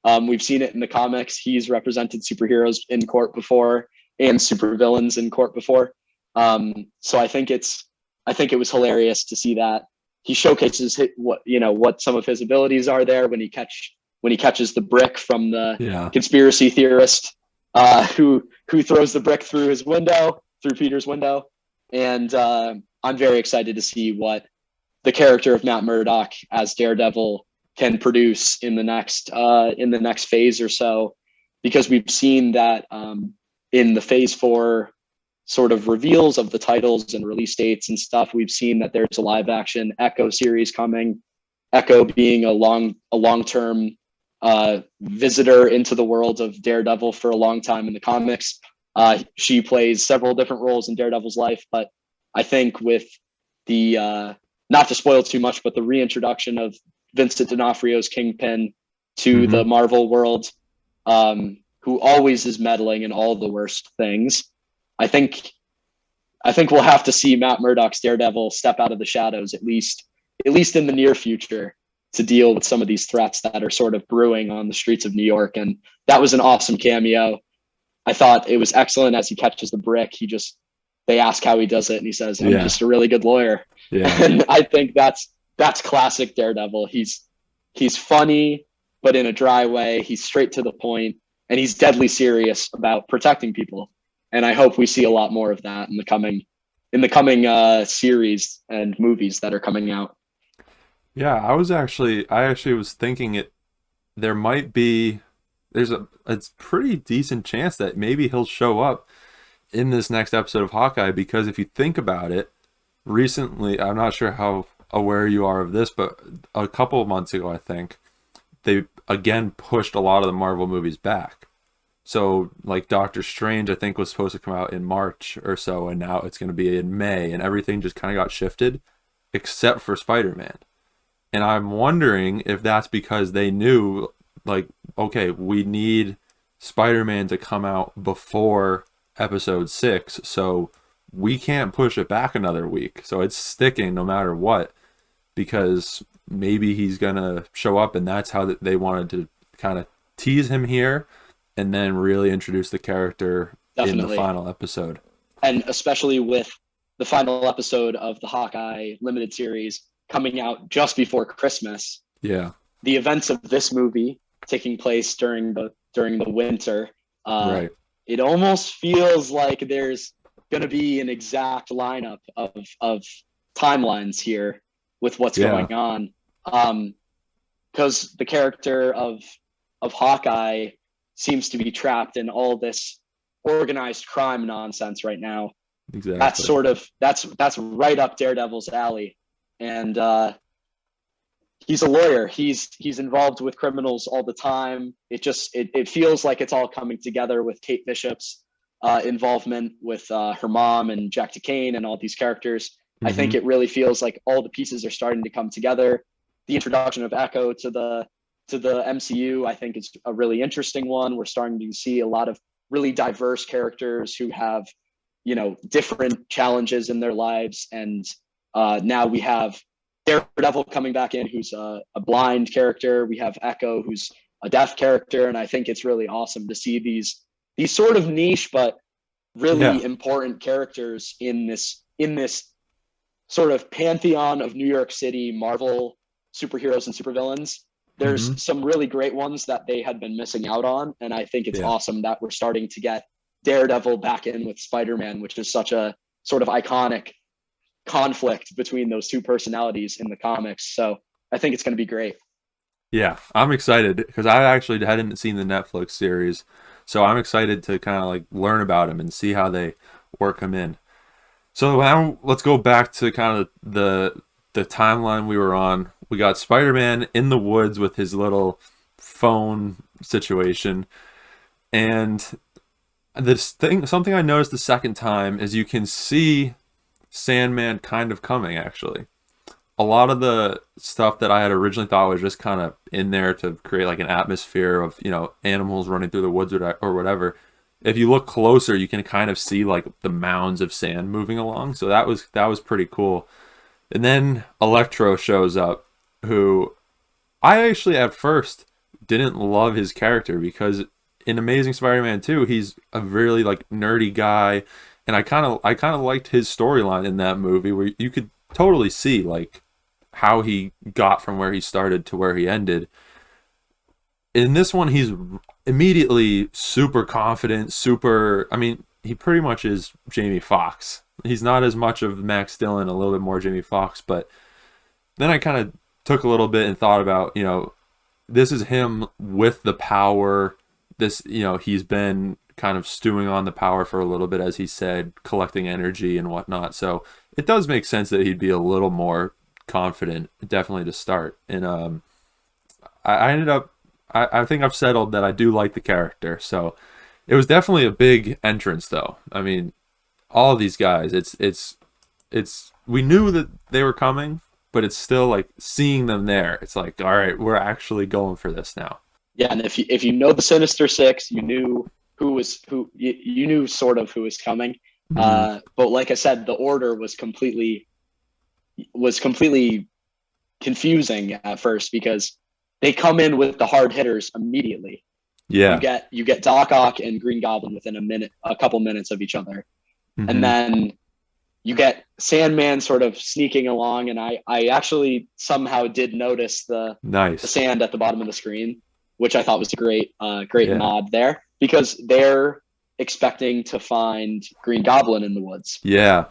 We've seen it in the comics. He's represented superheroes in court before and supervillains in court before. So I think it was hilarious to see that. He showcases what some of his abilities are there when he catches the brick from the conspiracy theorist who throws the brick through Peter's window. And I'm very excited to see what the character of Matt Murdock as Daredevil can produce in the next phase or so, because we've seen that in the Phase 4 sort of reveals of the titles and release dates and stuff, we've seen that there's a live action Echo series coming. Echo being a long-term visitor into the world of Daredevil for a long time in the comics. She plays several different roles in Daredevil's life, but I think with the not to spoil too much, but the reintroduction of Vincent D'Onofrio's Kingpin to the Marvel world, who always is meddling in all the worst things, I think we'll have to see Matt Murdock's Daredevil step out of the shadows, at least in the near future, to deal with some of these threats that are sort of brewing on the streets of New York. And that was an awesome cameo. I thought it was excellent as he catches the brick. They ask how he does it, and he says, "I'm just a really good lawyer." Yeah. And I think that's classic Daredevil. He's funny, but in a dry way. He's straight to the point, and he's deadly serious about protecting people. And I hope we see a lot more of that in the coming series and movies that are coming out. Yeah, I actually was thinking there's a pretty decent chance that maybe he'll show up in this next episode of Hawkeye, because if you think about it, recently, I'm not sure how aware you are of this, but a couple of months ago, I think, they again pushed a lot of the Marvel movies back. So like Doctor Strange, I think, was supposed to come out in March or so, and now it's going to be in May, and everything just kind of got shifted except for Spider-Man. And I'm wondering if that's because they knew, like, okay, we need Spider-Man to come out before episode 6, so we can't push it back another week. So it's sticking no matter what. because maybe he's gonna show up, and that's how they wanted to kind of tease him here, and then really introduce the character in the Definitely. final episode. And especially with the final episode of the Hawkeye limited series coming out just before Christmas, Yeah, the events of this movie taking place during the winter, uh, right. it almost feels like there's going to be an exact lineup of timelines here with what's Yeah, going on. Because the character of Hawkeye seems to be trapped in all this organized crime nonsense right now. That's exactly. sort of that's right up Daredevil's alley, and he's a lawyer. He's involved with criminals all the time. It feels like it's all coming together with Kate Bishop's involvement with her mom and Jack DeCane and all these characters. I think Hmm. it really feels like all the pieces are starting to come together. The introduction of Echo to the MCU, I think, is a really interesting one. We're starting to see a lot of really diverse characters who have, different challenges in their lives, and now we have Daredevil coming back in, who's a blind character. We have Echo, who's a deaf character, and I think it's really awesome to see these sort of niche but Yeah. really important characters in this sort of pantheon of New York City Marvel superheroes and supervillains. There's Hmm. some really great ones that they had been missing out on, and I think it's Yeah. awesome that we're starting to get Daredevil back in with Spider-Man, which is such a sort of iconic conflict between those two personalities in the comics. So I think it's going to be great. Yeah, I'm excited because I actually hadn't seen the Netflix series, so I'm excited to kind of like learn about him and see how they work him in. So now let's go back to kind of the timeline we were on. We got Spider-Man in the woods with his little phone situation, and this thing, something I noticed the second time is you can see Sandman kind of coming actually. A lot of the stuff that I had originally thought was just kind of in there to create like an atmosphere of, animals running through the woods or whatever. If you look closer, you can kind of see like the mounds of sand moving along. So that was pretty cool. And then Electro shows up, who I actually at first didn't love his character because in Amazing Spider-Man 2, he's a really like nerdy guy, and I kind of liked his storyline in that movie where you could totally see like how he got from where he started to where he ended. In this one, he's immediately super confident, super. I mean, he pretty much is Jamie Foxx. He's not as much of Max Dillon, a little bit more Jamie Foxx, but then I kind of took a little bit and thought about, this is him with the power. This, he's been kind of stewing on the power for a little bit, as he said, collecting energy and whatnot. So it does make sense that he'd be a little more confident, definitely to start. And I ended up, I think I've settled that I do like the character. So it was definitely a big entrance, though. I mean, all of these guys, it's we knew that they were coming, but it's still like seeing them there. It's like, all right, we're actually going for this now. Yeah, and if you know the Sinister Six, you knew you knew sort of who was coming. Hmm. But like I said, the order was completely confusing at first because they come in with the hard hitters immediately. Yeah. You get Doc Ock and Green Goblin within a couple minutes of each other, and Hmm. then you get Sandman sort of sneaking along, and I actually somehow did notice the Nice. sand at the bottom of the screen, which I thought was a great Yeah. nod there because they're expecting to find Green Goblin in the woods Yeah.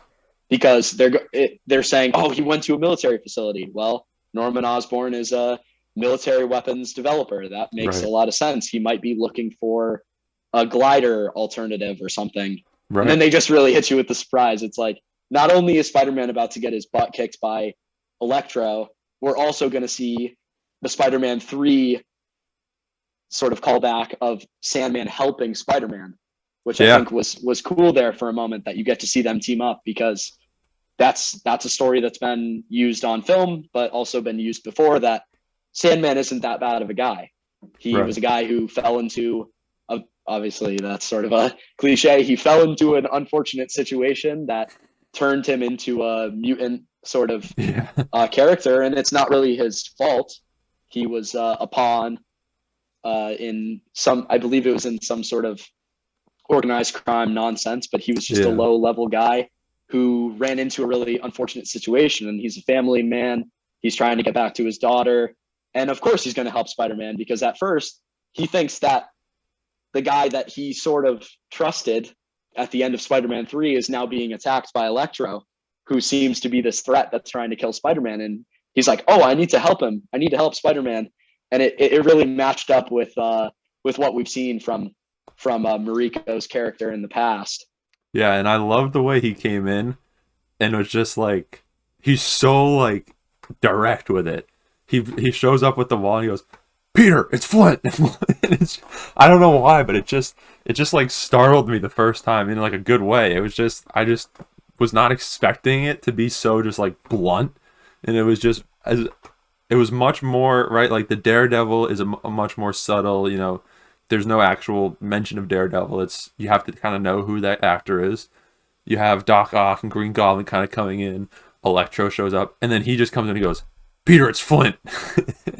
because they're saying, oh, he went to a military facility. Well, Norman Osborn is a military weapons developer. That makes a Right. lot of sense. He might be looking for a glider alternative or something. And then Right. they just really hit you with the surprise. It's like not only is Spider-Man about to get his butt kicked by Electro, we're also going to see the Spider-Man 3 sort of callback of Sandman helping Spider-Man, which I Yeah. think was cool there for a moment that you get to see them team up because that's a story that's been used on film, but also been used before. That Sandman isn't that bad of a guy. He was Right. a guy who fell into obviously that's sort of a cliche. He fell into an unfortunate situation that turned him into a mutant sort of Yeah. character, and it's not really his fault. He was a pawn in some, I believe it was in some sort of organized crime nonsense, but he was just a Yeah. low level guy who ran into a really unfortunate situation. And he's a family man. He's trying to get back to his daughter. And of course, he's going to help Spider Man because at first he thinks that the guy that he sort of trusted at the end of Spider Man 3 is now being attacked by Electro, who seems to be this threat that's trying to kill Spider Man. And he's like, oh, I need to help him. I need to help Spider Man. And it really matched up with what we've seen from Mariko's character in the past. Yeah, and I loved the way he came in and was just like he's so like direct with it. He shows up with the wall and he goes, "Peter, it's Flint." And it's, I don't know why, but it just like startled me the first time in like a good way. It was just I just was not expecting it to be so just like blunt, and it was just as it was much more right. Like the Daredevil is a much more subtle, there's no actual mention of Daredevil. It's you have to kind of know who that actor is. You have Doc Ock and Green Goblin kind of coming in. Electro shows up, and then he just comes in and he goes, "Peter, it's Flint."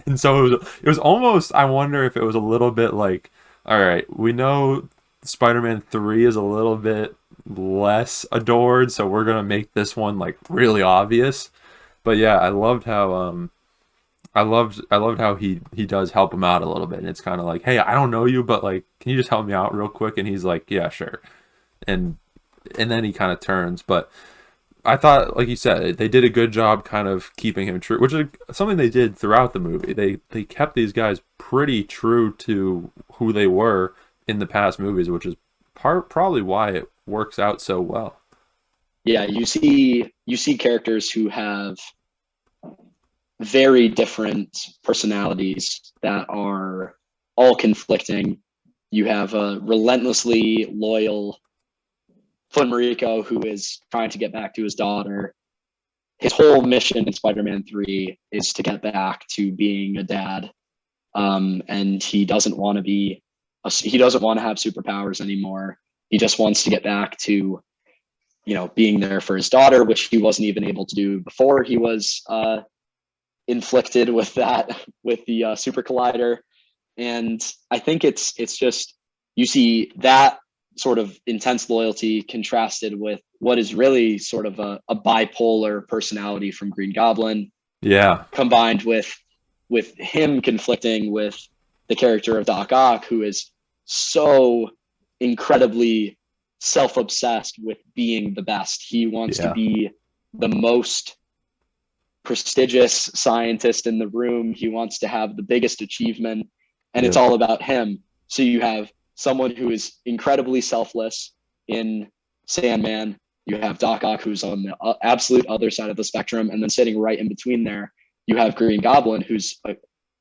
And so it was almost. I wonder if it was a little bit like, all right, we know Spider-Man 3 is a little bit less adored, so we're gonna make this one like really obvious. But yeah, I loved how he does help him out a little bit. And it's kind of like, hey, I don't know you, but like, can you just help me out real quick? And he's like, yeah, sure. And then he kind of turns. But I thought, like you said, they did a good job kind of keeping him true, which is something they did throughout the movie. They kept these guys pretty true to who they were in the past movies, which is probably why it works out so well. Yeah, you see characters who have very different personalities that are all conflicting. You have a relentlessly loyal Flint Mariko who is trying to get back to his daughter. His whole mission in Spider-Man 3 is to get back to being a dad. And he doesn't want to have superpowers anymore. He just wants to get back to, being there for his daughter, which he wasn't even able to do before he was inflicted with the super collider. And I think it's just, you see that sort of intense loyalty contrasted with what is really sort of a bipolar personality from Green Goblin, Yeah. combined with him conflicting with the character of Doc Ock, who is so incredibly self-obsessed with being the best. He wants to Yeah. be the most prestigious scientist in the room. He wants to have the biggest achievement, and it's Yep. all about him. So you have someone who is incredibly selfless in Sandman. You have Doc Ock, who's on the absolute other side of the spectrum, and then sitting right in between there, you have Green Goblin, who's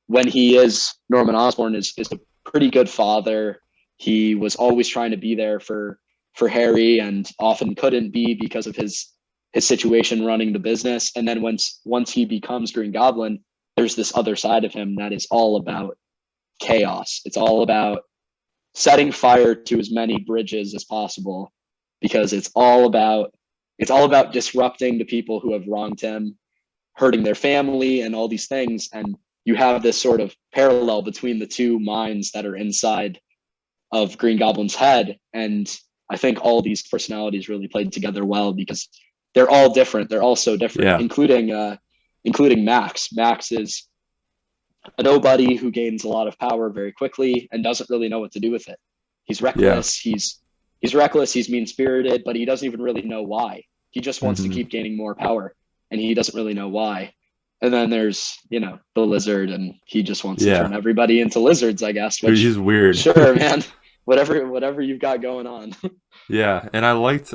when he is Norman Osborn, is a pretty good father. He was always trying to be there for Harry, and often couldn't be because of his situation running the business. And then once he becomes Green Goblin, there's this other side of him that is all about chaos. It's all about setting fire to as many bridges as possible, because it's all about disrupting the people who have wronged him, hurting their family, and all these things. And you have this sort of parallel between the two minds that are inside of Green Goblin's head. And I think all these personalities really played together well, because they're all different. They're all so different, Yeah. including Max. Max is a nobody who gains a lot of power very quickly and doesn't really know what to do with it. He's Yeah. reckless. He's reckless. He's mean spirited, but he doesn't even really know why. He just wants to Hmm. keep gaining more power, and he doesn't really know why. And then there's the lizard, and he just wants to Yeah. turn everybody into lizards, I guess. Which, He's weird. sure, man, whatever you've got going on. Yeah, and I liked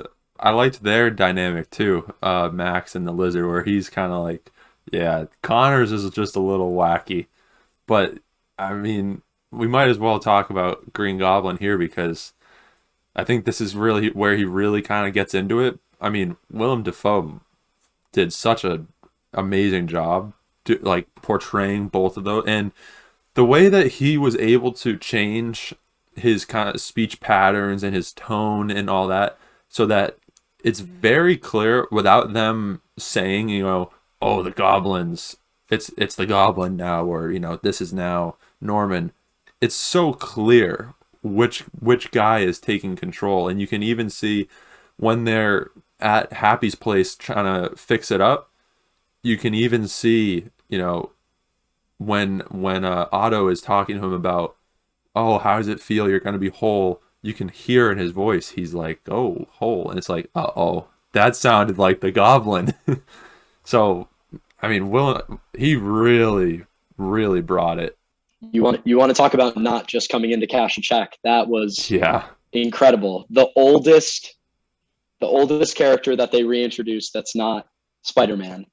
their dynamic too, Max and the lizard, where he's kind of like, yeah, Connors is just a little wacky, but I mean, we might as well talk about Green Goblin here because I think this is really where he really kind of gets into it. I mean, Willem Dafoe did such a amazing job like portraying both of those, and the way that he was able to change his kind of speech patterns and his tone and all that so that it's very clear without them saying, oh, the goblins, it's the goblin now, or this is now Norman. It's so clear which guy is taking control, and you can even see when they're at Happy's place trying to fix it up. You can even see, when Otto is talking to him about, oh, how does it feel? You're gonna be whole. You can hear in his voice, he's like, oh, whole, and it's like, oh, that sounded like the goblin. So, I mean, Will, he really, really brought it. You want to talk about not just coming in to cash a check? That was Yeah. incredible. The oldest character that they reintroduced that's not Spider-Man.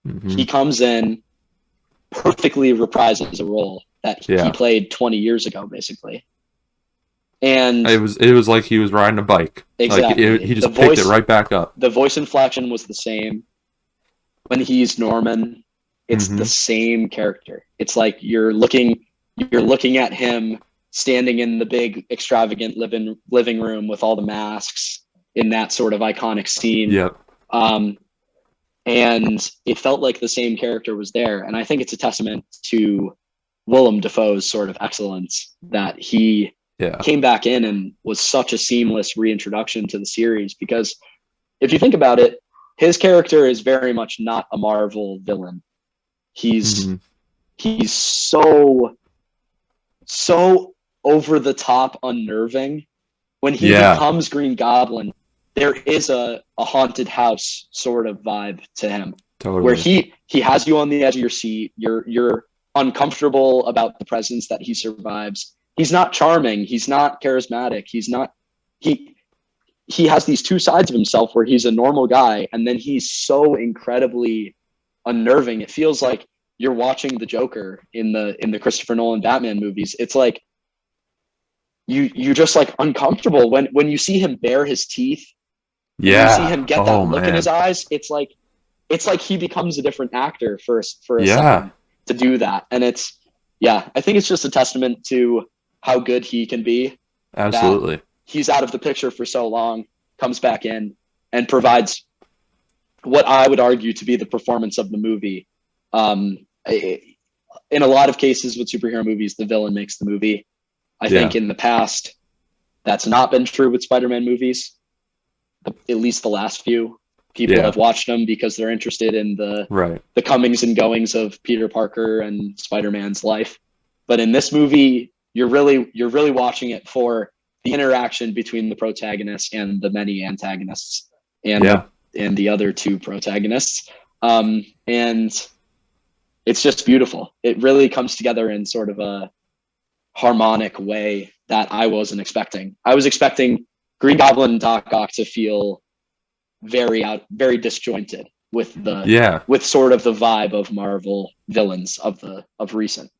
Hmm. He comes in, perfectly reprises a role that he Yeah. played 20 years ago, basically. And It was like he was riding a bike. Like exactly, he just picked it right back up. the voice inflection was the same. When he's Norman, it's the Hmm. same character. It's like you're looking at him standing in the big extravagant living room with all the masks in that sort of iconic scene. Yep. Um, and it felt like the same character was there. And I think it's a testament to Willem Dafoe's sort of excellence that he Yeah. came back in and was such a seamless reintroduction to the series. Because if you think about it, his character is very much not a Marvel villain. He's Hmm. he's so over the top unnerving. When he Yeah. becomes Green Goblin, there is a haunted house sort of vibe to him, where Totally. he has you on the edge of your seat. You're uncomfortable about the presence that he survives. He's not charming. He's not charismatic. He has these two sides of himself where he's a normal guy, and then he's so incredibly unnerving. It feels like you're watching the Joker in the Christopher Nolan Batman movies. It's like you're just like uncomfortable when you see him bare his teeth and you see Yeah. him get that Oh look in his man. eyes. It's like he becomes a different actor for a Yeah. second to do that. And yeah, I think it's just a testament to how good he can be, that Absolutely. he's out of the picture for so long, comes back in and provides what I would argue to be the performance of the movie. Um, in a lot of cases with superhero movies, the villain makes the movie. I think Yeah. in the past, that's not been true with Spider-Man movies. At least the last few. People Yeah. have watched them because they're interested in Right. the comings and goings of Peter Parker and Spider-Man's life. But in this movie, you're really watching it for the interaction between the protagonist and the many antagonists and Yeah. the other two protagonists. And it's just beautiful. It really comes together in sort of a harmonic way that I wasn't expecting. I was expecting Green Goblin and Doc Ock to feel very disjointed Yeah. with sort of the vibe of Marvel villains of recent.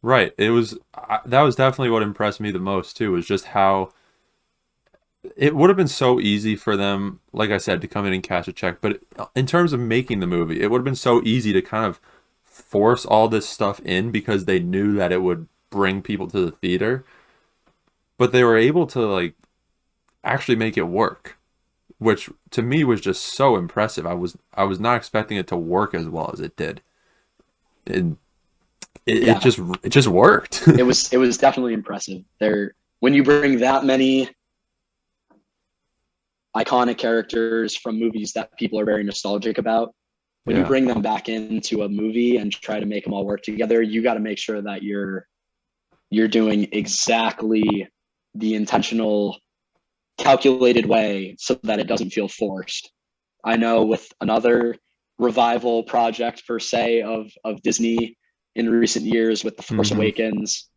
Right. That was definitely what impressed me the most too, was just how it would have been so easy for them, like I said, to come in and cash a check. But in terms of making the movie, it would have been so easy to kind of force all this stuff in because they knew that it would bring people to the theater. But they were able to like actually make it work, which to me was just so impressive. I was not expecting it to work as well as it did. And it Yeah, just worked. it was definitely impressive. There, when you bring that many iconic characters from movies that people are very nostalgic about, when you Yeah. bring them back into a movie and try to make them all work together, you got to make sure that you're doing exactly the intentional, calculated way so that it doesn't feel forced. I know with another revival project per se of Disney in recent years with The Force Hmm. Awakens,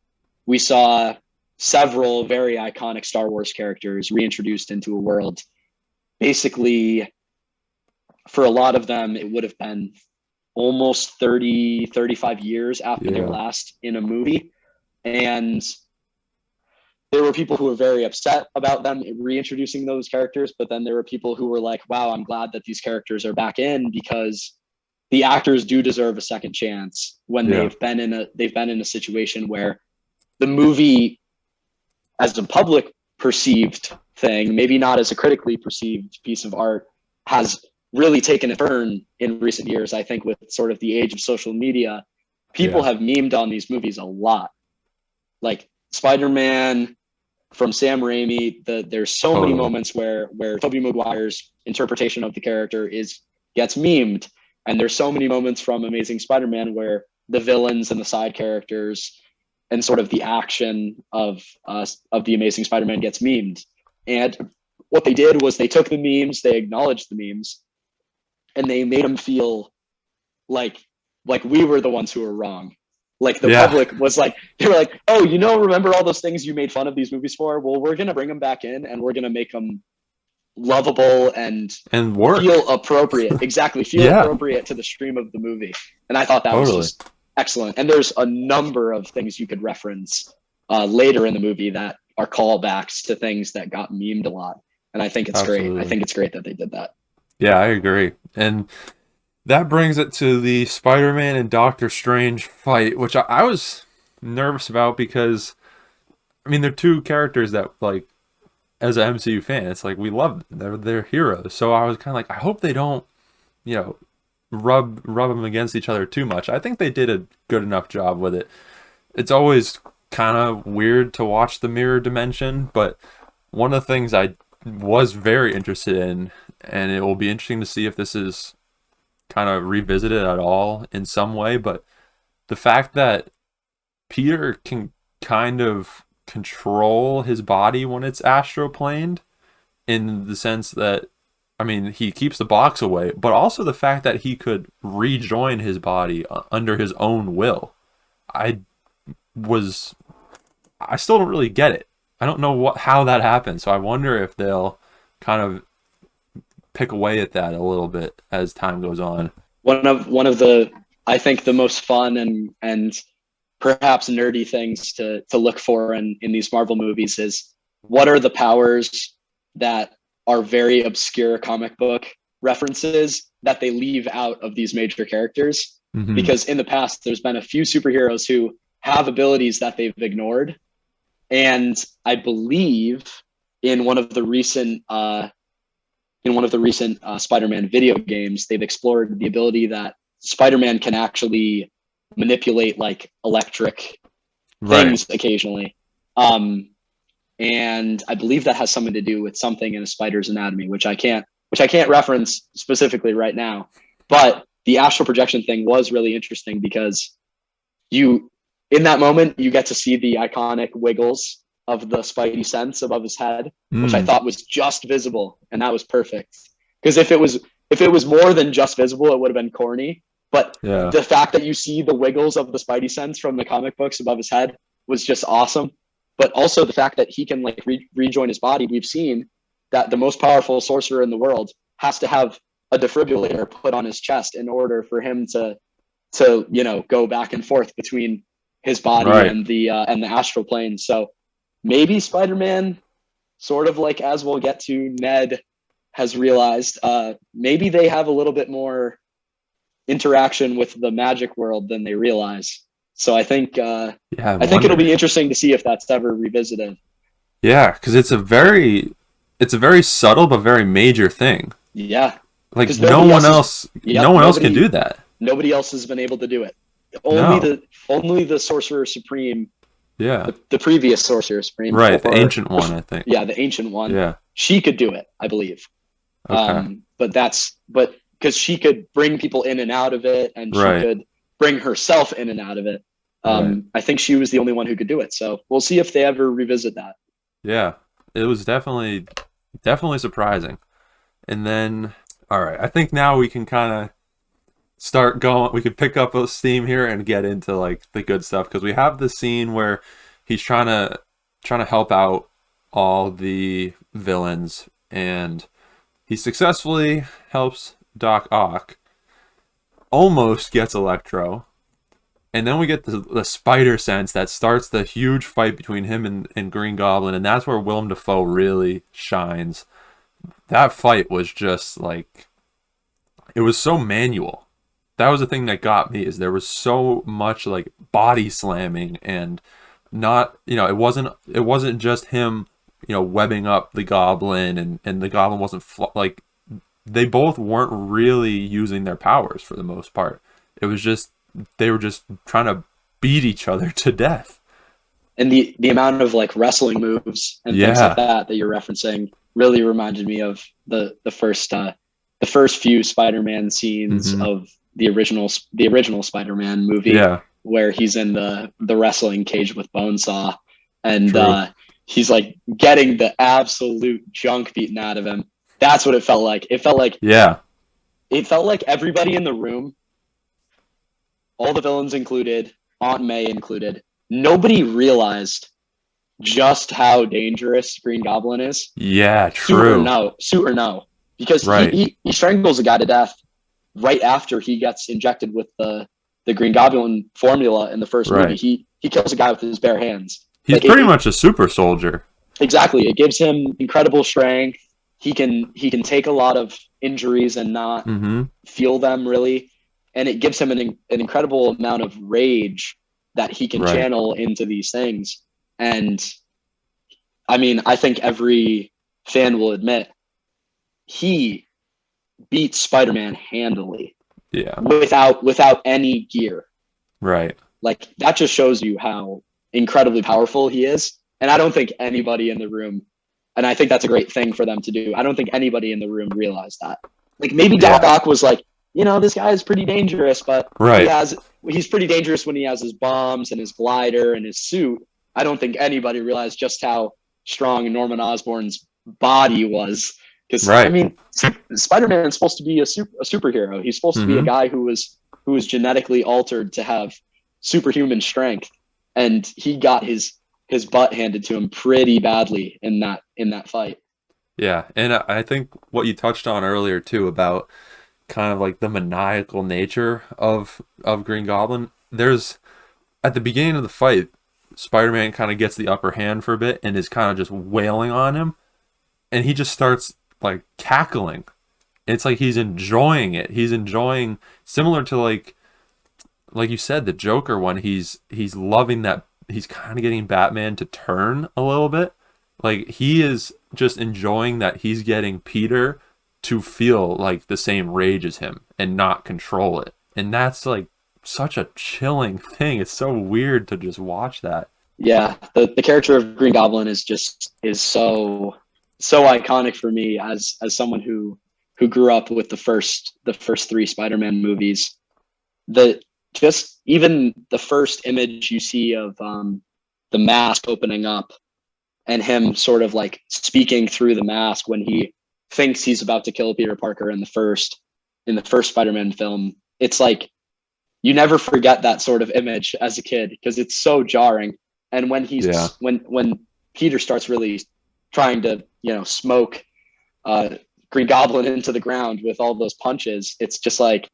we saw several very iconic Star Wars characters reintroduced into a world. Basically, for a lot of them, it would have been almost 30, 35 years after they were Yeah. last in a movie. And there were people who were very upset about them reintroducing those characters, but then there were people who were like, wow, I'm glad that these characters are back in because the actors do deserve a second chance when Yeah. they've been in a situation where the movie, as a public perceived thing, maybe not as a critically perceived piece of art, has really taken a turn in recent years, I think, with sort of the age of social media. People have memed on these movies a lot. Like Spider-Man from Sam Raimi, there's so many moments where Tobey Maguire's interpretation of the character gets memed. And there's so many moments from Amazing Spider-Man where the villains and the side characters and sort of the action of the Amazing Spider-Man gets memed. And what they did was they took the memes, they acknowledged the memes, and they made them feel like we were the ones who were wrong. Like the public was like, they were like, oh, remember all those things you made fun of these movies for? Well, we're going to bring them back in and we're going to make them lovable and work. Feel appropriate. Exactly. Feel appropriate to the stream of the movie. And I thought that was just excellent. And there's a number of things you could reference later in the movie that are callbacks to things that got memed a lot. And I think it's great. I think it's great that they did that. Yeah, I agree. And that brings it to the Spider-Man and Doctor Strange fight, which I was nervous about because, I mean, they're two characters that, like, as an MCU fan, it's like we love them. They're heroes. So I was kind of like, I hope they don't, rub them against each other too much. I think they did a good enough job with it. It's always kind of weird to watch the mirror dimension, but one of the things I was very interested in, and it will be interesting to see if this is kind of revisited at all in some way, but the fact that Peter can kind of control his body when it's astroplaned, in the sense that, I mean, he keeps the box away, but also the fact that he could rejoin his body under his own will. I still don't really get it. I don't know how that happened, so I wonder if they'll kind of pick away at that a little bit as time goes on. One of the, I think, the most fun and perhaps nerdy things to look for in these Marvel movies is what are the powers that are very obscure comic book references that they leave out of these major characters. Mm-hmm. Because in the past, there's been a few superheroes who have abilities that they've ignored. And I believe in one of the recent Spider-Man video games, they've explored the ability that Spider-Man can actually manipulate like electric things occasionally. And I believe that has something to do with something in a spider's anatomy, which I can't reference specifically right now. But the astral projection thing was really interesting because in that moment, you get to see the iconic wiggles of the Spidey sense above his head, which I thought was just visible, and that was perfect. Because if it was more than just visible, it would have been corny. But the fact that you see the wiggles of the Spidey sense from the comic books above his head was just awesome. But also the fact that he can like rejoin his body. We've seen that the most powerful sorcerer in the world has to have a defibrillator put on his chest in order for him to go back and forth between his body and the astral plane. So maybe Spider-Man, sort of like, as we'll get to, Ned has realized, maybe they have a little bit more interaction with the magic world than they realize. So I think it'll be interesting to see if that's ever revisited. Yeah, because it's a very subtle but very major thing. Yeah, like no one else can do that. Nobody else has been able to do it. Only the Sorcerer Supreme. Yeah, the previous Sorcerer Supreme. Right, the ancient one, I think. Yeah, the ancient one. Yeah, she could do it, I believe. Okay. But because she could bring people in and out of it, and she could bring herself in and out of it. I think she was the only one who could do it. So we'll see if they ever revisit that. Yeah, it was definitely surprising. And then, all right, I think now we can kind of start going. We could pick up a steam here and get into like the good stuff, because we have the scene where he's trying to help out all the villains, and he successfully helps Doc Ock, almost gets Electro. And then we get the spider sense that starts the huge fight between him and Green Goblin, and that's where Willem Dafoe really shines. That fight was just like, it was so manual. That was the thing that got me, is there was so much like body slamming, and not, it wasn't just him, webbing up the Goblin, and the Goblin wasn't they both weren't really using their powers for the most part. It was just they were just trying to beat each other to death. And the amount of like wrestling moves and things like Yeah. that you're referencing really reminded me of the first few Spider-Man scenes Hmm. of the original Spider-Man movie, Yeah. where he's in the wrestling cage with Bonesaw, and True. he's like getting the absolute junk beaten out of him. That's what it felt like. Yeah. It felt like everybody in the room, all the villains included, Aunt May included, nobody realized just how dangerous Green Goblin is. Yeah. True. Suit or no, because Right. he strangles a guy to death right after he gets injected with the Green Goblin formula in the first movie. Right. He kills a guy with his bare hands. He's Like pretty much a super soldier. exactly, it gives him incredible strength. He can take a lot of injuries and not Hmm. feel them really, and it gives him an incredible amount of rage that he can Right. channel into these things. And I mean, I think every fan will admit he beats Spider-Man handily Yeah. without any gear. Right. Like that just shows you how incredibly powerful he is. And I don't think anybody in the room, and I think that's a great thing for them to do. I don't think anybody in the room realized that. Like maybe Doc Yeah. Ock was like, this guy is pretty dangerous, but Right. he's pretty dangerous when he has his bombs and his glider and his suit. I don't think anybody realized just how strong Norman Osborn's body was. Because I Right. mean, Spider-Man is supposed to be a superhero. He's supposed to be a Hmm. guy who was genetically altered to have superhuman strength, and he got his butt handed to him pretty badly in that fight. Yeah. And I think what you touched on earlier too about kind of like the maniacal nature of Green Goblin. There's at the beginning of the fight, Spider-Man kind of gets the upper hand for a bit and is kind of just wailing on him, and he just starts like cackling. It's like he's enjoying it. He's enjoying similar to like you said the Joker one. He's loving that he's kind of getting Batman to turn a little bit. Like he is just enjoying that he's getting Peter to feel like the same rage as him and not control it. And that's like such a chilling thing. It's so weird to just watch that. Yeah, the character of Green Goblin is so iconic for me as someone who grew up with the first three Spider-Man movies. The Just even the first image you see of the mask opening up and him sort of like speaking through the mask when he thinks he's about to kill Peter Parker in the first Spider-Man film. It's like you never forget that sort of image as a kid because it's so jarring. And when Yeah. when Peter starts really trying to smoke uh, Green Goblin into the ground with all those punches, it's just like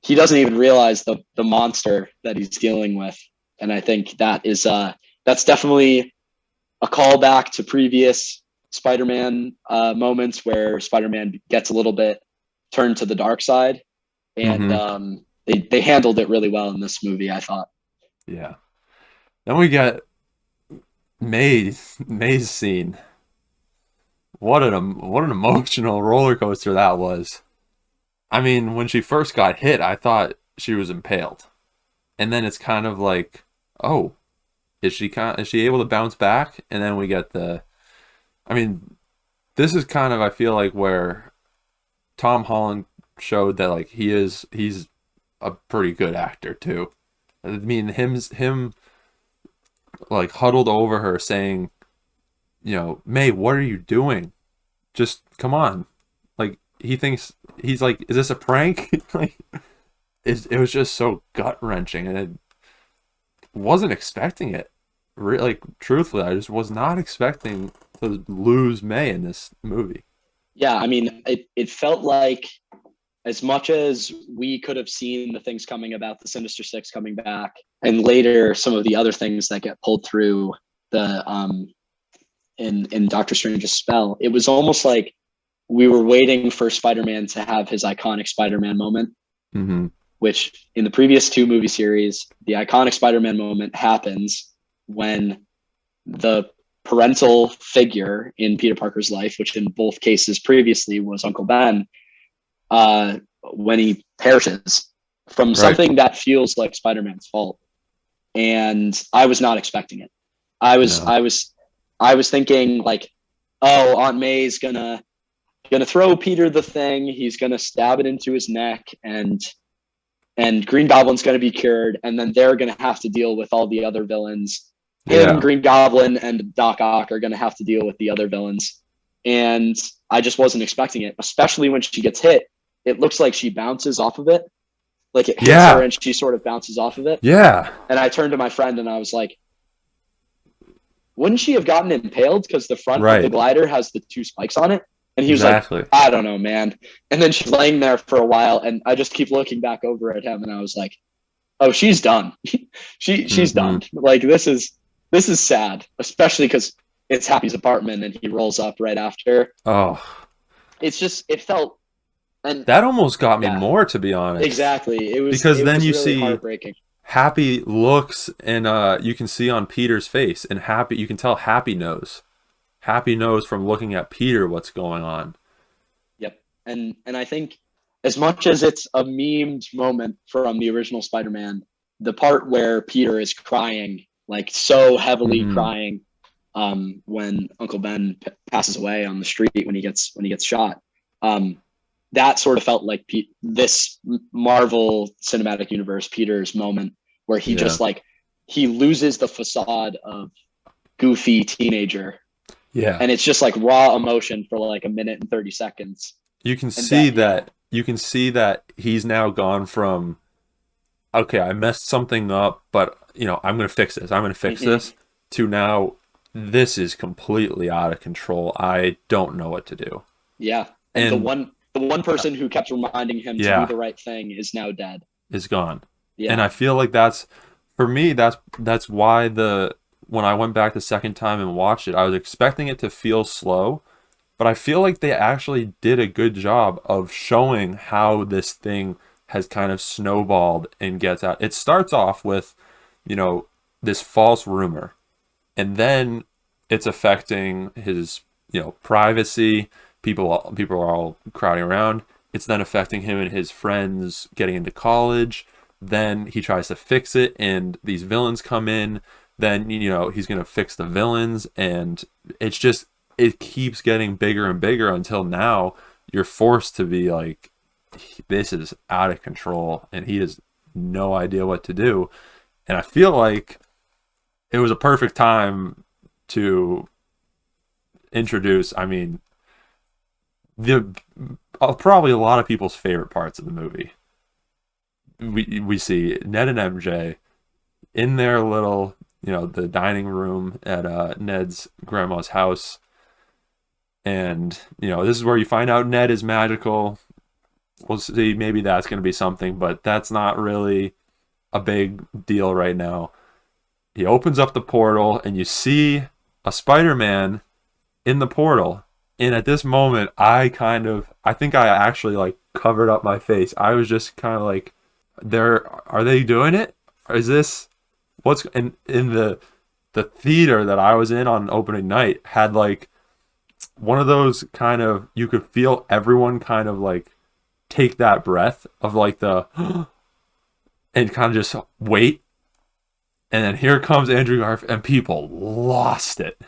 he doesn't even realize the monster that he's dealing with. And I think that's definitely a callback to previous Spider-Man moments where Spider-Man gets a little bit turned to the dark side, and Hmm. they handled it really well in this movie, I thought. Yeah. Then we got May's scene. What an emotional roller coaster that was. I mean, when she first got hit, I thought she was impaled. And then it's kind of like, oh, is she able to bounce back? And then we get I mean, this is kind of I feel like where Tom Holland showed that like he's a pretty good actor too. I mean, him like huddled over her saying, May, what are you doing? Just come on. Like he thinks he's like, is this a prank? Like it was just so gut wrenching, and I wasn't expecting it. Like truthfully, I just was not expecting to lose May in this movie. Yeah, I mean, it felt like as much as we could have seen the things coming about the Sinister Six coming back, and later some of the other things that get pulled through the in Doctor Strange's spell, it was almost like we were waiting for Spider-Man to have his iconic Spider-Man moment, Hmm. which in the previous two movie series, the iconic Spider-Man moment happens when the parental figure in Peter Parker's life, which in both cases previously was Uncle Ben, when he perishes from something that feels like Spider-Man's fault. And I was not expecting it. I was thinking like, oh, Aunt May's gonna throw Peter the thing. He's gonna stab it into his neck, and Green Goblin's gonna be cured, and then they're gonna have to deal with all the other villains. Him, Green Goblin, and Doc Ock are gonna have to deal with the other villains. And I just wasn't expecting it, especially when she gets hit. It looks like she bounces off of it. Like it hits her and she sort of bounces off of it. Yeah. And I turned to my friend and I was like, wouldn't she have gotten impaled because the front of the glider has the 2 spikes on it? And he was like, I don't know, man. And then she's laying there for a while and I just keep looking back over at him and I was like, oh, she's done. She's done. Like this is sad, especially because it's Happy's apartment and he rolls up right after. Oh. It's just, it felt, and that almost got me more, to be honest. Exactly. It was because it then was you really see heartbreaking. Happy looks, and you can see on Peter's face, and Happy, you can tell Happy knows. Happy knows from looking at Peter what's going on. Yep. And I think as much as it's a memed moment from the original Spider-Man, the part where Peter is crying, like so heavily crying, when Uncle Ben passes away on the street when he gets shot, that sort of felt like this Marvel Cinematic Universe Peter's moment, where he just like he loses the facade of goofy teenager, and it's just like raw emotion for like a minute and 30 seconds. You can see that he's now gone from, okay, I messed something up, but I'm gonna fix this. I'm gonna fix this, to now, this is completely out of control. I don't know what to do. Yeah, and the one person who kept reminding him to do the right thing is now dead. Is gone. Yeah. And I feel like that's, for me, that's why when I went back the second time and watched it, I was expecting it to feel slow, but I feel like they actually did a good job of showing how this thing has kind of snowballed and gets out. It starts off with, this false rumor, and then it's affecting his, privacy. People are all crowding around. It's then affecting him and his friends getting into college. Then he tries to fix it, and these villains come in. Then, he's going to fix the villains, and it keeps getting bigger and bigger until now you're forced to be like, this is out of control, and he has no idea what to do. And I feel like it was a perfect time to introduce, probably a lot of people's favorite parts of the movie. We see Ned and MJ in their little, the dining room at Ned's grandma's house. And, this is where you find out Ned is magical. We'll see, maybe that's going to be something, but that's not really a big deal right now. He opens up the portal and you see a Spider-Man in the portal. And at this moment, I think I actually like covered up my face. I was just kind of like, are they doing it? Is this what's in the theater that I was in on opening night had like one of those kind of, you could feel everyone kind of like take that breath of like the and kind of just wait. And then here comes Andrew Garfield, and people lost it.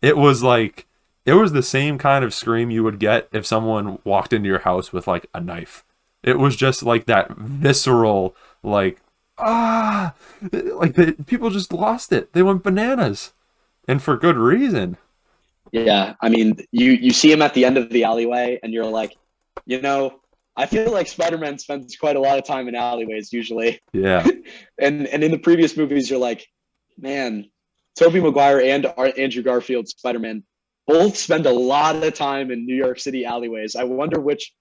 It was the same kind of scream you would get if someone walked into your house with like a knife. It was just like that visceral, like, people just lost it. They went bananas, and for good reason. Yeah, you see him at the end of the alleyway, and you're like, I feel like Spider-Man spends quite a lot of time in alleyways usually. Yeah. and in the previous movies, you're like, man, Tobey Maguire and Andrew Garfield Spider-Man both spend a lot of time in New York City alleyways. I wonder which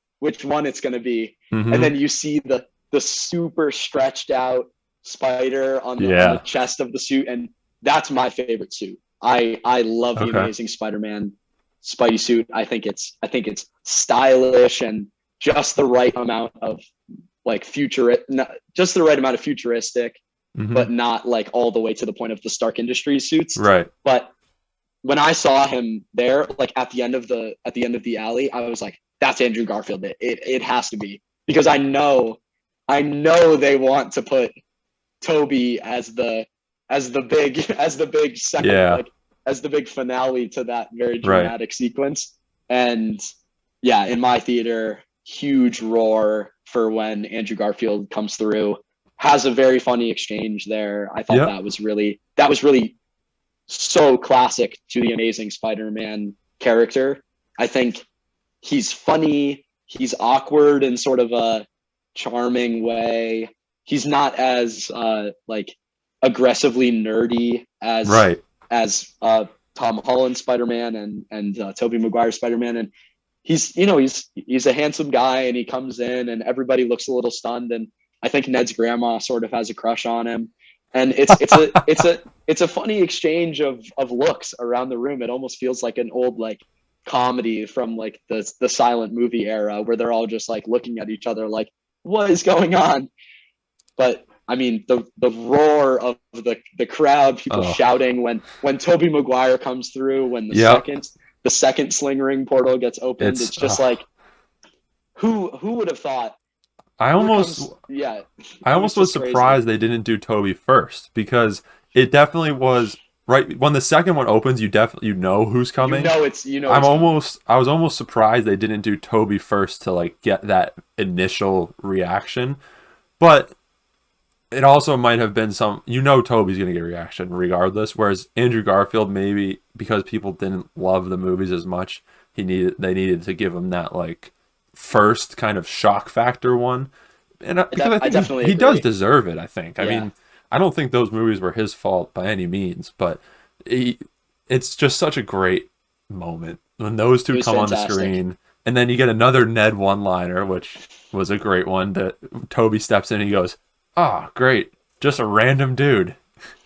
one it's going to be. Mm-hmm. And then you see the super stretched out spider on the chest of the suit, and that's my favorite suit. I love the Amazing Spider-Man Spidey suit. I think it's stylish and just the right amount of like just the right amount of futuristic, but not like all the way to the point of the Stark Industries suits. Right. But when I saw him there, like at the end of the alley, I was like, that's Andrew Garfield. It has to be, because I know they want to put Tobey as the big second, Yeah, like as the big finale to that very right. dramatic sequence. And yeah, in my theater, huge roar for when Andrew Garfield comes through. Has a very funny exchange there. I thought Yep. that was really so classic to the Amazing Spider-Man character. I think he's funny, he's awkward in sort of a charming way. He's not as like aggressively nerdy Right. as Tom Holland Spider-Man and Tobey Maguire Spider-Man, and he's a handsome guy, and he comes in and everybody looks a little stunned, and I think Ned's grandma sort of has a crush on him, and it's a funny exchange of looks around the room. It almost feels like an old like comedy from like the silent movie era, where they're all just like looking at each other like, what is going on? But I mean, the roar of the crowd, people Oh, shouting when Tobey Maguire comes through, when yep. the second sling ring portal gets opened, It's it's just like, who would have thought? I Here almost comes, yeah, I it was almost was just crazy. surprised they didn't do Toby first, because it definitely was right when the second one opens, you know who's coming. You know it's coming. I was almost surprised they didn't do Toby first to like get that initial reaction. But it also might have been Toby's gonna get a reaction regardless. Whereas Andrew Garfield, maybe because people didn't love the movies as much, they needed to give him that like first kind of shock factor one. And because I I think definitely he does agree. deserve it. I think. I Yeah, mean, I don't think those movies were his fault by any means, but he, it's just such a great moment when those it two was come on the fantastic. screen, and then you get another Ned one-liner, which was a great one. That Toby steps in and he goes, "Ah, oh, great, just a random dude,"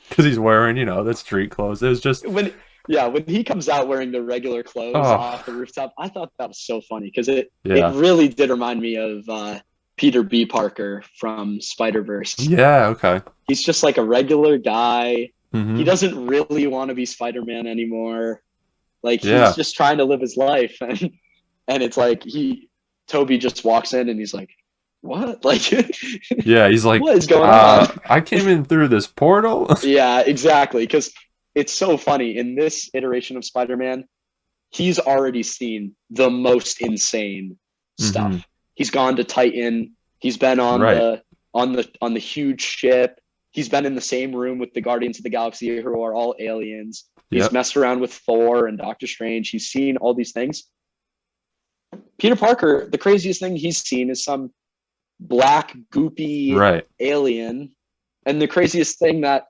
because he's wearing the street clothes. It was just, When when he comes out wearing the regular clothes oh off the rooftop, I thought that was so funny because it yeah, really did remind me of Peter B. Parker from Spider Verse. yeah, okay, He's just like a regular guy. He mm-hmm, doesn't really want to be Spider Man anymore. Like he's yeah, just trying to live his life, and it's like Toby just walks in and he's like, "What? Like, yeah. He's like, what is going on?" I came in through this portal. Yeah, exactly. Because it's so funny in this iteration of Spider Man. He's already seen the most insane Mm-hmm. stuff. He's gone to Titan. He's been Right. on the huge ship. He's been in the same room with the Guardians of the Galaxy, who are all aliens. He's Yep. messed around with Thor and Doctor Strange. He's seen all these things. Peter Parker, the craziest thing he's seen is some black goopy Right. alien, and the craziest thing that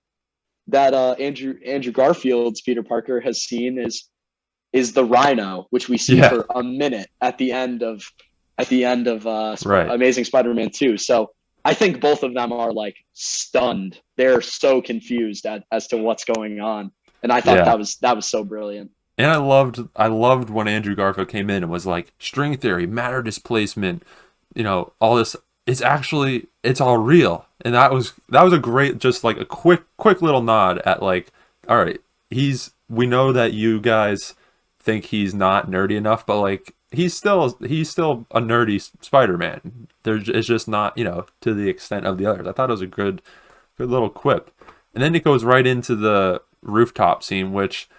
Andrew Garfield's Peter Parker has seen is the Rhino, which we see Yeah. for a minute at the end of Right. Amazing Spider-Man 2. So I think both of them are like stunned. They're so confused as to what's going on, and I thought Yeah. that was so brilliant. And I loved when Andrew Garfield came in and was like, string theory, matter displacement, all this. It's all real. And that was a great, just like a quick little nod at like, all right, we know that you guys think he's not nerdy enough, but like he's still a nerdy Spider-Man. It's just not, to the extent of the others. I thought it was a good little quip. And then it goes right into the rooftop scene, which,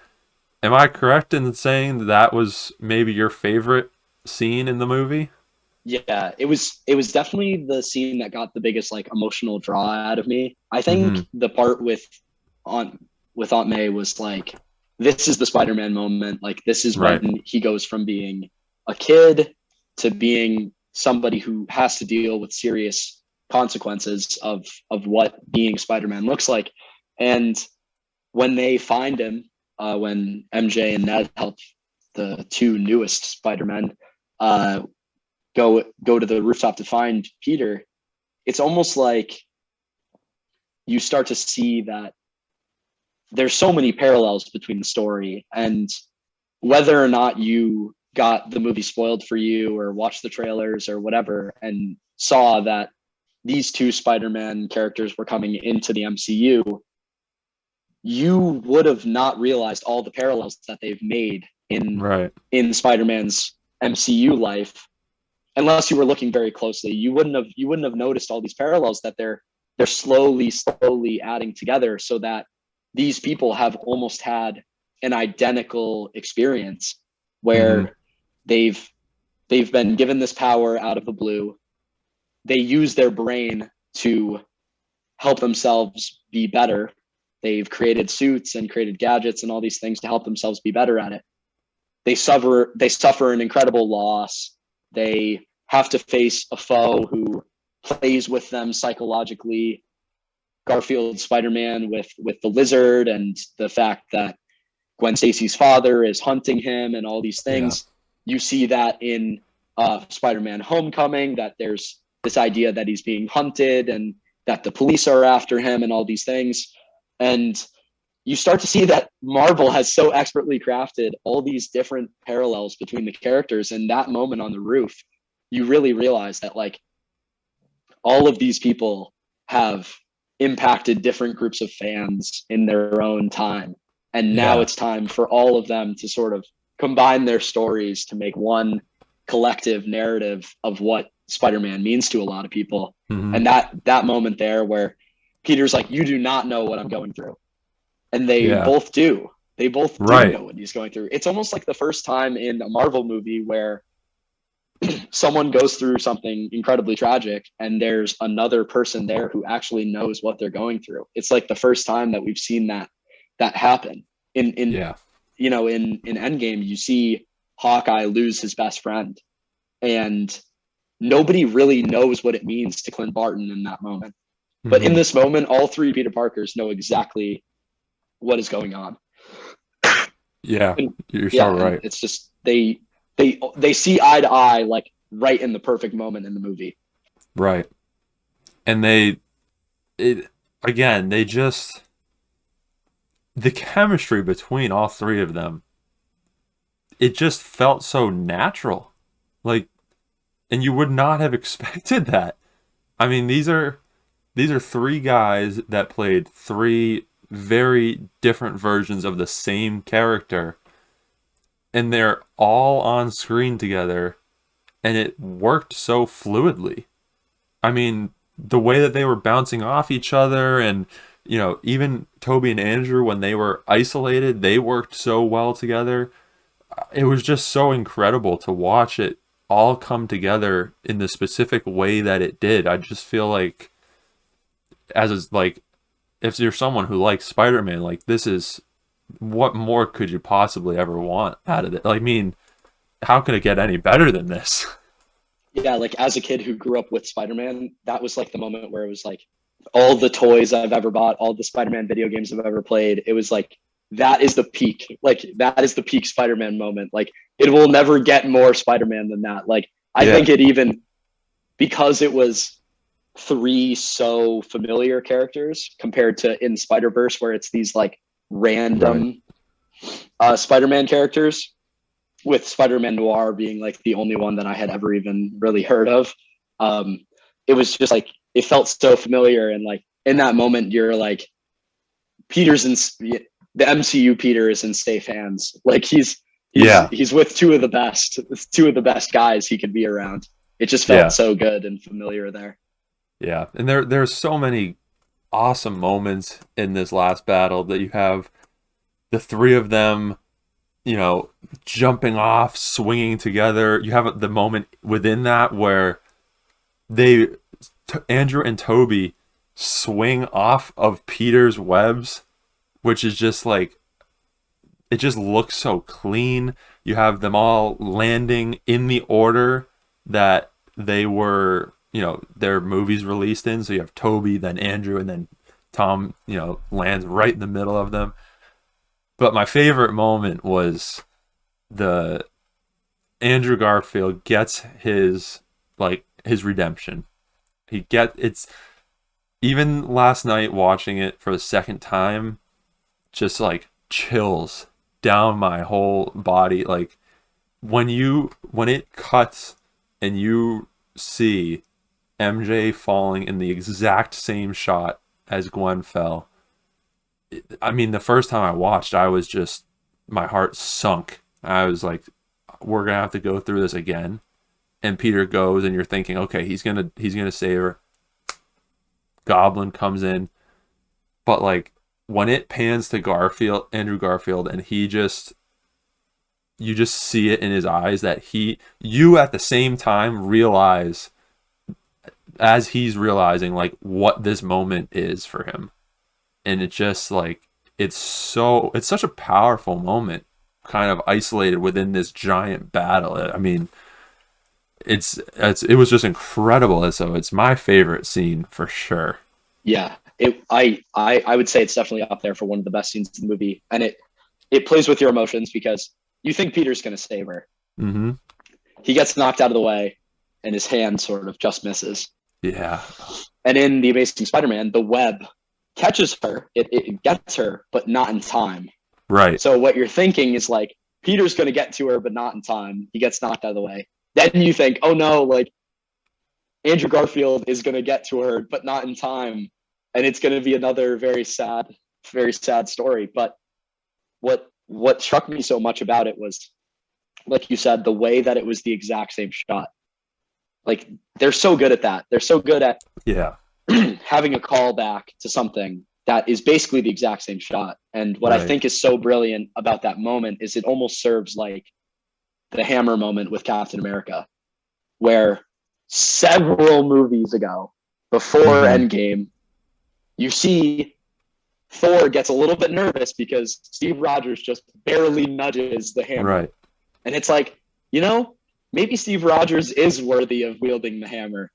am I correct in saying that was maybe your favorite scene in the movie? Yeah, it was definitely the scene that got the biggest like emotional draw out of me. I Mm-hmm. think the part Aunt with Aunt May was like, this is the Spider-Man moment. Like this is Right. when he goes from being a kid to being somebody who has to deal with serious consequences of what being Spider-Man looks like. And when they find him, when MJ and Ned help the two newest Spider-Men uh, go to the rooftop to find Peter, it's almost like you start to see that there's so many parallels between the story, and whether or not you got the movie spoiled for you or watched the trailers or whatever and saw that these two Spider-Man characters were coming into the MCU, you would have not realized all the parallels that they've made Right. in Spider-Man's MCU life unless you were looking very closely. You wouldn't have noticed all these parallels that they're slowly adding together, so that these people have almost had an identical experience Mm-hmm. where they've they've been given this power out of the blue. They use their brain to help themselves be better. They've created suits and created gadgets and all these things to help themselves be better at it. They suffer an incredible loss. They have to face a foe who plays with them psychologically. Garfield Spider-Man with the lizard and the fact that Gwen Stacy's father is hunting him and all these Yeah. things. You see that in Spider-Man Homecoming, that there's this idea that he's being hunted and that the police are after him and all these things. And you start to see that Marvel has so expertly crafted all these different parallels between the characters. And that moment on the roof, you really realize that like all of these people have impacted different groups of fans in their own time. And now Yeah. it's time for all of them to sort of combine their stories to make one collective narrative of what Spider-Man means to a lot of people. Mm-hmm. And that moment there where Peter's like, you do not know what I'm going through. And they Yeah. both do. They both do Right. know what he's going through. It's almost like the first time in a Marvel movie where someone goes through something incredibly tragic and there's another person there who actually knows what they're going through. It's like the first time that we've seen that happen. In Yeah. in Endgame, you see Hawkeye lose his best friend, and nobody really knows what it means to Clint Barton in that moment. But in Mm-hmm. this moment, all three Peter Parkers know exactly what is going on. Yeah. And You're so yeah, and right. it's just they see eye to eye, like right in the perfect moment in the movie. Right. And it again, they just the chemistry between all three of them, it just felt so natural. Like, and you would not have expected that. I mean, these are three guys that played three very different versions of the same character, and they're all on screen together, and it worked so fluidly. I mean, the way that they were bouncing off each other, and even Toby and Andrew, when they were isolated, they worked so well together. It was just so incredible to watch it all come together in the specific way that it did. I just feel like, like, if you're someone who likes Spider-Man, like, this is what more could you possibly ever want out of it? Like, I mean, how could it get any better than this? Yeah, like as a kid who grew up with Spider-Man, that was like the moment where it was like all the toys I've ever bought, all the Spider-Man video games I've ever played. It was like that is the peak. Like that is the peak Spider-Man moment. Like it will never get more Spider-Man than that. Like I Yeah, think it even because it was three so familiar characters compared to in Spider-Verse where it's these like right. random Spider-Man characters, with Spider-Man Noir being like the only one that I had ever even really heard of. Um, it was just like it felt so familiar, and like in that moment, you're like, Peter's in the MCU. Peter is in safe hands. Like Yeah, he's with two of the best guys he could be around. It just felt yeah, so good and familiar there. yeah. And there's so many awesome moments in this last battle that you have the three of them, you know, jumping off, swinging together. You have the moment within that where they, Andrew and Toby, swing off of Peter's webs, which is just like, it just looks so clean. You have them all landing in the order that they were, their movies released in. So you have Toby, then Andrew, and then Tom, lands right in the middle of them. But my favorite moment was the Andrew Garfield gets his redemption. It's even last night watching it for the second time, just like chills down my whole body. Like when it cuts and you see MJ falling in the exact same shot as Gwen fell, I mean, the first time I watched, I was just, my heart sunk. I was like, we're gonna have to go through this again. And Peter goes, and you're thinking, okay, he's gonna save her. Goblin comes in, but like when it pans to Garfield, Andrew Garfield, and you just see it in his eyes that you at the same time realize, as he's realizing, like what this moment is for him. And it's just like, it's such a powerful moment, kind of isolated within this giant battle. I mean, it was just incredible. So it's my favorite scene for sure. Yeah, I would say it's definitely up there for one of the best scenes in the movie, and it plays with your emotions because you think Peter's going to save her. Mm-hmm. He gets knocked out of the way, and his hand sort of just misses. Yeah. And in The Amazing Spider-Man, the web catches her, it gets her, but not in time. Right. So what you're thinking is like, Peter's going to get to her, but not in time. He gets knocked out of the way. Then you think, oh no, like Andrew Garfield is going to get to her, but not in time. And it's going to be another very sad story. But what struck me so much about it was, like you said, the way that it was the exact same shot. Like, they're so good at that. They're so good at having a callback to something that is basically the exact same shot. And what I think is so brilliant about that moment is it almost serves like the hammer moment with Captain America, where several movies ago, before Endgame, you see Thor gets a little bit nervous because Steve Rogers just barely nudges the hammer. Right. And it's like, you know, maybe Steve Rogers is worthy of wielding the hammer.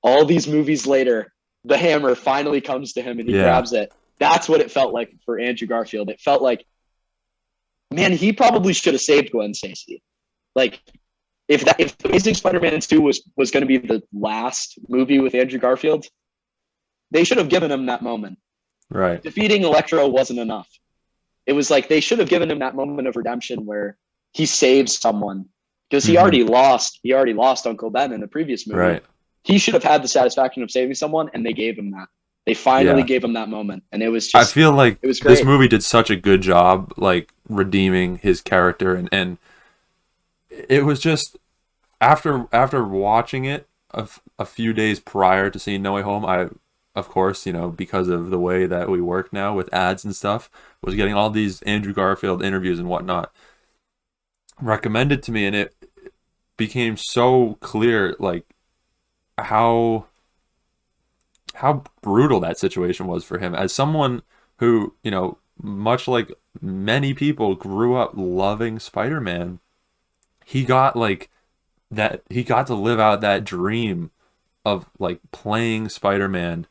All these movies later, the hammer finally comes to him and he grabs it. That's what it felt like for Andrew Garfield. It felt like, man, he probably should have saved Gwen Stacy. Like, if Amazing Spider-Man 2 was going to be the last movie with Andrew Garfield, they should have given him that moment. Right. Defeating Electro wasn't enough. It was like they should have given him that moment of redemption where he saves someone, because he already lost Uncle Ben in the previous movie. Right. He should have had the satisfaction of saving someone, and they gave him that. They finally gave him that moment, and it was just, I feel like it was great. This movie did such a good job like redeeming his character, and it was just after watching it a few days prior to seeing No Way Home, I, of course, you know, because of the way that we work now with ads and stuff, was getting all these Andrew Garfield interviews and whatnot recommended to me, and it became so clear like how brutal that situation was for him, as someone who, you know, much like many people, grew up loving Spider-Man. He got to live out that dream of like playing Spider-Man,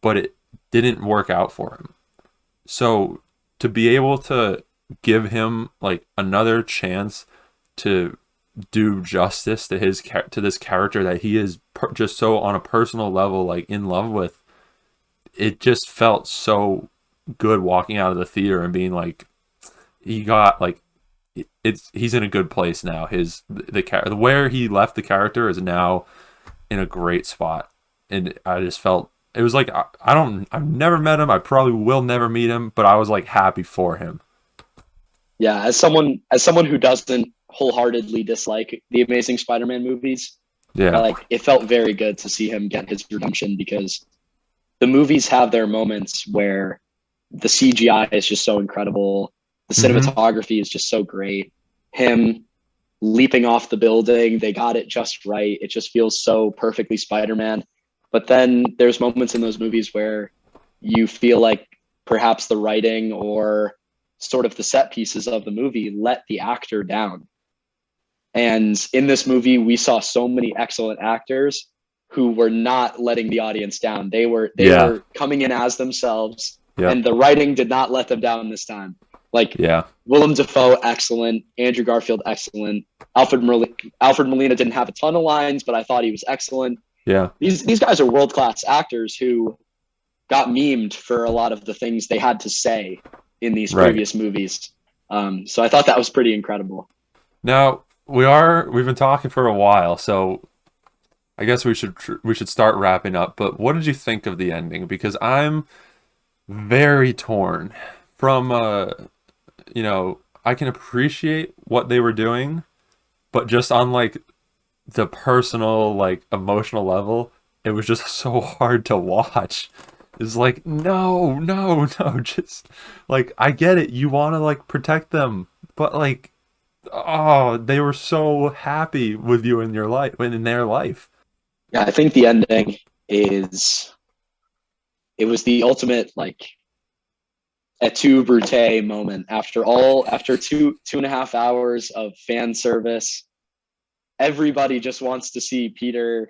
but it didn't work out for him. So to be able to give him like another chance to do justice to this character that he is just so on a personal level like in love with, it just felt so good walking out of the theater and being like, he got like, he's in a good place now. The where he left the character is now in a great spot, and I just felt it was like, I've never met him, I probably will never meet him, but I was like happy for him. Yeah, as someone who doesn't wholeheartedly dislike the Amazing Spider-Man movies, like, it felt very good to see him get his redemption, because the movies have their moments where the CGI is just so incredible, the cinematography is just so great. Him leaping off the building, they got it just right. It just feels so perfectly Spider-Man. But then there's moments in those movies where you feel like perhaps the writing or sort of the set pieces of the movie let the actor down. And in this movie, we saw so many excellent actors who were not letting the audience down. They were coming in as themselves, and the writing did not let them down this time. Like, Willem Dafoe, excellent. Andrew Garfield, excellent. Alfred Molina didn't have a ton of lines, but I thought he was excellent. Yeah. These guys are world-class actors who got memed for a lot of the things they had to say in these previous movies. So I thought that was pretty incredible. Now, we've been talking for a while, so I guess we should start wrapping up. But what did you think of the ending? Because I'm very torn from I can appreciate what they were doing, but just on like the personal, like emotional level, it was just so hard to watch. It's like, no, no, no, just like I get it, you want to like protect them, but like, oh, they were so happy with you in your life, in their life. Yeah, I think the ending is it was the ultimate like et tu brute moment after two and a half hours of fan service. Everybody just wants to see Peter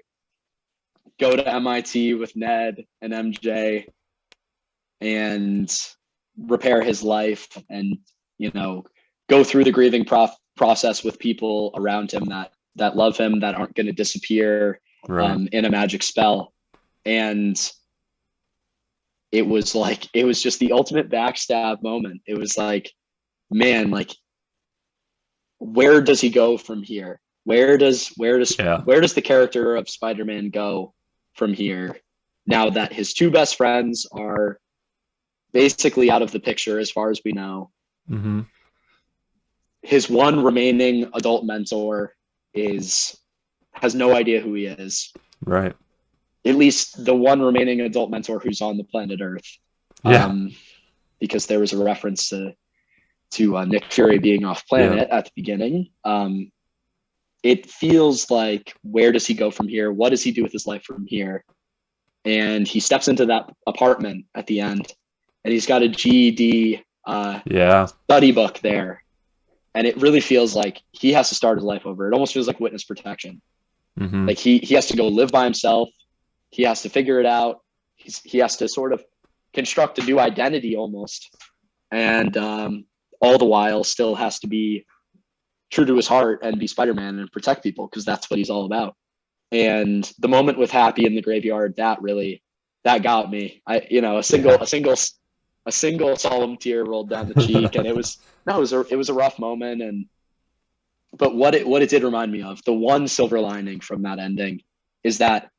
go to MIT with Ned and MJ and repair his life and, go through the grieving process with people around him that love him, that aren't going to disappear Right. in a magic spell. And it was just the ultimate backstab moment. It was like, man, like, where does he go from here? Where does Yeah. the character of Spider-Man go from here now that his two best friends are basically out of the picture as far as we know? Mm-hmm. His one remaining adult mentor has no idea who he is. Right. At least the one remaining adult mentor who's on the planet Earth. Yeah. Because there was a reference to Nick Fury being off planet at the beginning. It feels like, where does he go from here? What does he do with his life from here? And he steps into that apartment at the end, and he's got a GED Yeah. study book there. And it really feels like he has to start his life over. It almost feels like witness protection. Mm-hmm. Like he has to go live by himself. He has to figure it out. He has to sort of construct a new identity almost. And all the while still has to be true to his heart and be Spider-Man and protect people, because that's what he's all about. And the moment with Happy in the graveyard, that got me. A single solemn tear rolled down the cheek, and it was a rough moment. But what it did remind me of, the one silver lining from that ending, is that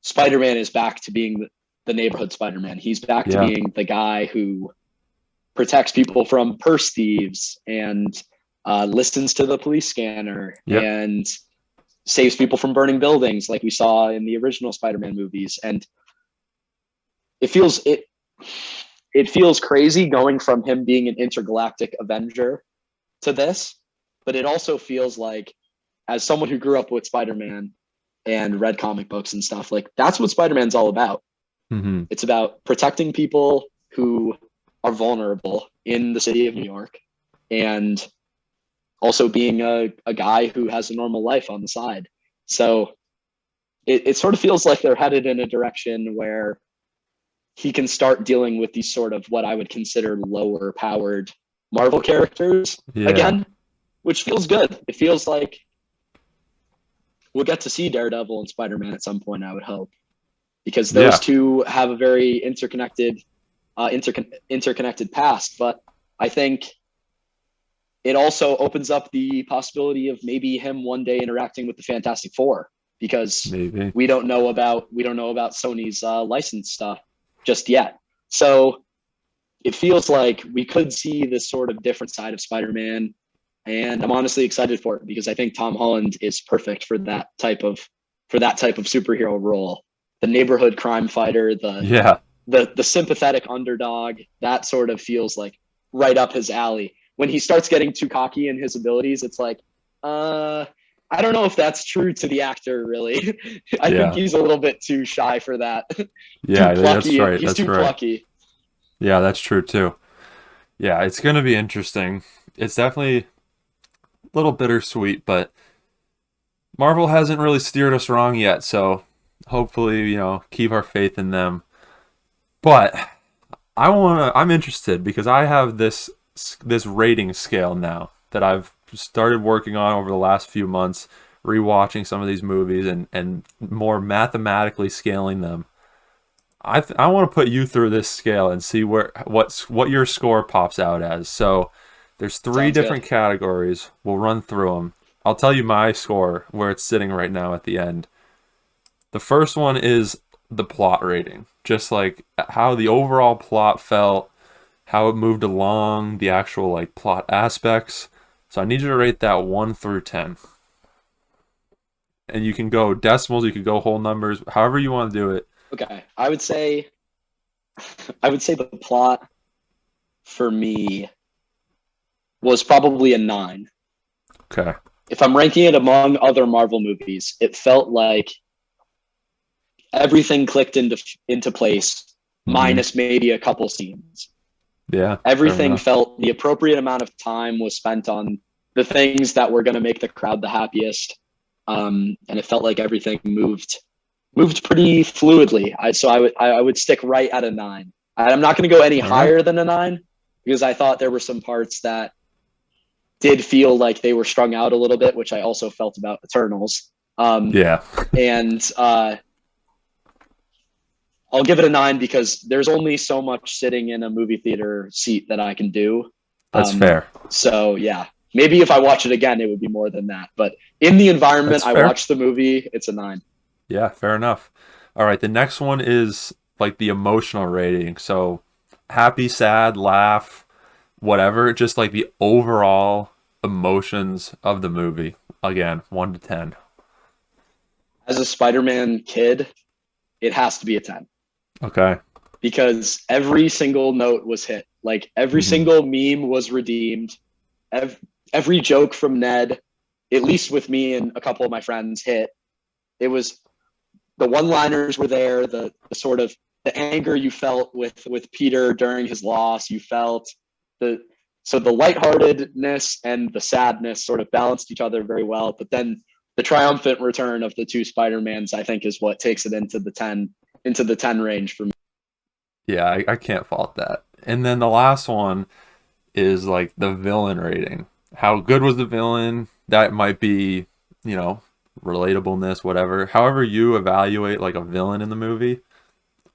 Spider-Man is back to being the neighborhood Spider-Man. He's back to being the guy who protects people from purse thieves and listens to the police scanner and saves people from burning buildings like we saw in the original Spider-Man movies. And it feels crazy going from him being an intergalactic Avenger to this, but it also feels like, as someone who grew up with Spider-Man and read comic books and stuff, like, that's what Spider-Man's all about. Mm-hmm. It's about protecting people who are vulnerable in the city of New York, and also being a guy who has a normal life on the side. So it sort of feels like they're headed in a direction where he can start dealing with these sort of what I would consider lower powered Marvel characters again, which feels good. It feels like we'll get to see Daredevil and Spider-Man at some point, I would hope, because those two have a very interconnected past. But I think it also opens up the possibility of maybe him one day interacting with the Fantastic Four, because we don't know about Sony's license stuff just yet. So it feels like we could see this sort of different side of Spider-Man, and I'm honestly excited for it, because I think Tom Holland is perfect for that type of superhero role. The neighborhood crime fighter, the sympathetic underdog, that sort of feels like right up his alley. When he starts getting too cocky in his abilities, it's like, I don't know if that's true to the actor, really. I think he's a little bit too shy for that. Yeah, that's right. He's too plucky. Yeah, that's true too. Yeah, it's going to be interesting. It's definitely a little bittersweet, but Marvel hasn't really steered us wrong yet, so hopefully, keep our faith in them. But I'm interested, because I have this rating scale now that I've started working on over the last few months, rewatching some of these movies and more mathematically scaling them. I want to put you through this scale and see what your score pops out as. So there's three different categories. We'll run through them. I'll tell you my score, where it's sitting right now at the end. The first one is the plot rating, just like how the overall plot felt, how it moved along, the actual like plot aspects. So I need you to rate that 1 through 10. And you can go decimals, you could go whole numbers, however you want to do it. Okay, I would say the plot for me was probably a 9. Okay. If I'm ranking it among other Marvel movies, it felt like everything clicked into place, Mm-hmm. minus maybe a couple scenes. Yeah, fair Everything enough. felt the appropriate amount of time was spent on the things that were going to make the crowd the happiest, and it felt like everything moved pretty fluidly. So I would stick right at a 9. I'm not going to go any All right. higher than a 9 because I thought there were some parts that did feel like they were strung out a little bit, which I also felt about Eternals. Yeah, And I'll give it a 9 because there's only so much sitting in a movie theater seat that I can do. that's Um, fair. so yeah, maybe if I watch it again, it would be more than that. But in the That's environment I fair. watched the movie, it's a 9. Yeah, fair enough. All right, the next one is like the emotional rating. So happy, sad, laugh, whatever, just like the overall emotions of the movie. Again, 1 to 10. As a Spider-Man kid, it has to be a 10 Okay. because every single note was hit. Like every Hmm. single meme was redeemed. Every, every joke from Ned, at least with me and a couple of my friends, hit. It was the one-liners were there. The sort of the anger you felt with Peter during his loss. You felt the so the lightheartedness and the sadness sort of balanced each other very well. But then the triumphant return of the two Spider-Mans, I think, is what takes it into the ten range for me. Yeah, I can't fault that. And then the last one is like the villain rating. How good was the villain? That might be, you know, relatableness, whatever. However you evaluate like a villain in the movie,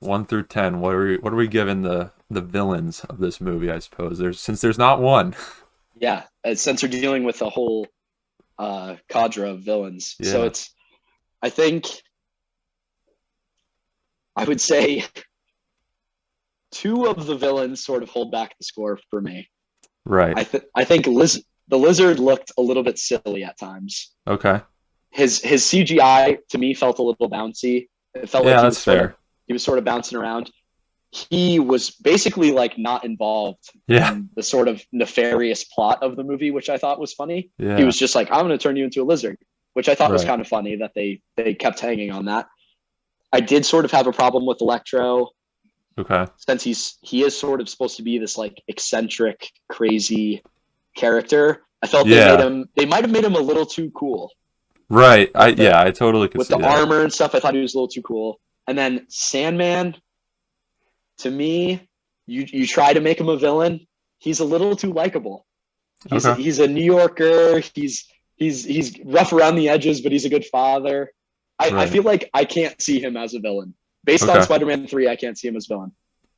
1 through 10. What are we giving the villains of this movie? I suppose since there's not one. Yeah, since we're dealing with a whole cadre of villains, so Yeah. it's I think I would say two of the villains sort of hold back the score for me. Right. I think the lizard looked a little bit silly at times. Okay. His CGI to me felt a little bouncy. It felt like Yeah, he that's was sort of fair. he was sort of bouncing around. He was basically like not involved Yeah. in the sort of nefarious plot of the movie, which I thought was funny. He Yeah. was just like, I'm going to turn you into a lizard, which I thought was Right. kind of funny that they kept hanging on that. I did sort of have a problem with Electro Okay. since he is sort of supposed to be this like eccentric, crazy character. I felt Yeah. they might have made him a little too cool Right. I with the yeah, I totally could with see the that. armor and stuff. I thought he was a little too cool. And then Sandman, to me, you try to make him a villain, he's a little too likable. He's Okay. he's a New Yorker. He's rough around the edges, but he's a good father. I Right. feel like I can't see him as a villain. Based on Okay. Spider-Man 3, I can't see him as villain.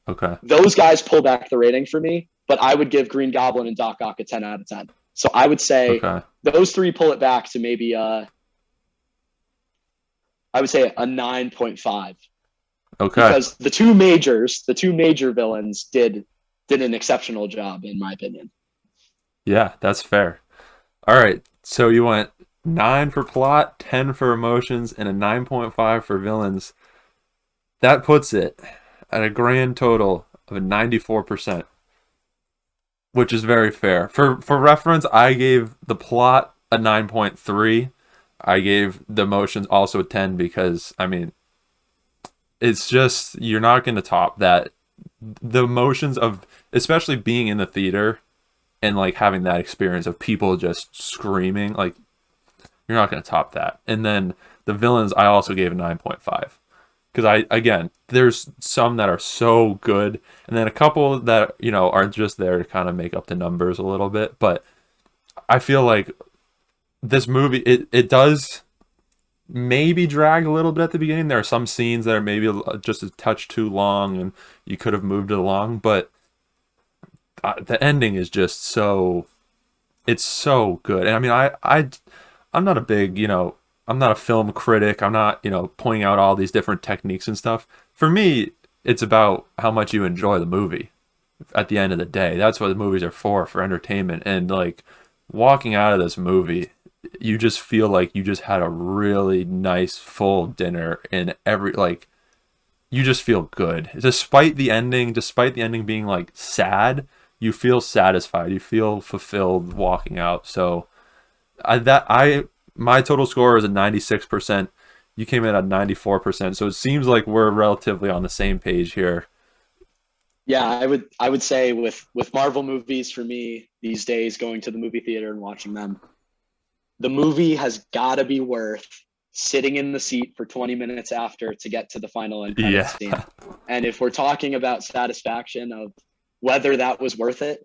Okay. Those guys pull back the rating for me, but I would give Green Goblin and Doc Ock a 10 out of 10. So I would say Okay. those three pull it back to maybe I would say a 9.5 Okay. because the two major villains did an exceptional job in my opinion. Yeah, that's fair. All right. So you went 9 for plot, 10 for emotions, and a 9.5 for villains. That puts it at a grand total of a 94%, which is very fair. For reference, I gave the plot a 9.3. I gave the emotions also a 10 because I mean, it's just you're not going to top that. The emotions of especially being in the theater and like having that experience of people just screaming, like you're not going to top that. And then the villains I also gave a 9.5 because I again there's some that are so good and then a couple that are just there to kind of make up the numbers a little bit, but I feel like this movie it does maybe drag a little bit at the beginning. There are some scenes that are maybe just a touch too long and you could have moved it along, but the ending is just so it's so good. And I mean I'm not a big I'm not a film critic. I'm not, pointing out all these different techniques and stuff. For me, it's about how much you enjoy the movie at the end of the day. That's what the movies are for entertainment. And like walking out of this movie, you just feel like you just had a really nice full dinner and you just feel good. Despite the ending being like sad, you feel satisfied. You feel fulfilled walking out. So my total score is a 96%. You came in at 94%. So it seems like we're relatively on the same page here. Yeah, I would say with Marvel movies for me these days, going to the movie theater and watching them, the movie has got to be worth sitting in the seat for 20 minutes after to get to the final end credit Yeah. scene. And if we're talking about satisfaction of whether that was worth it,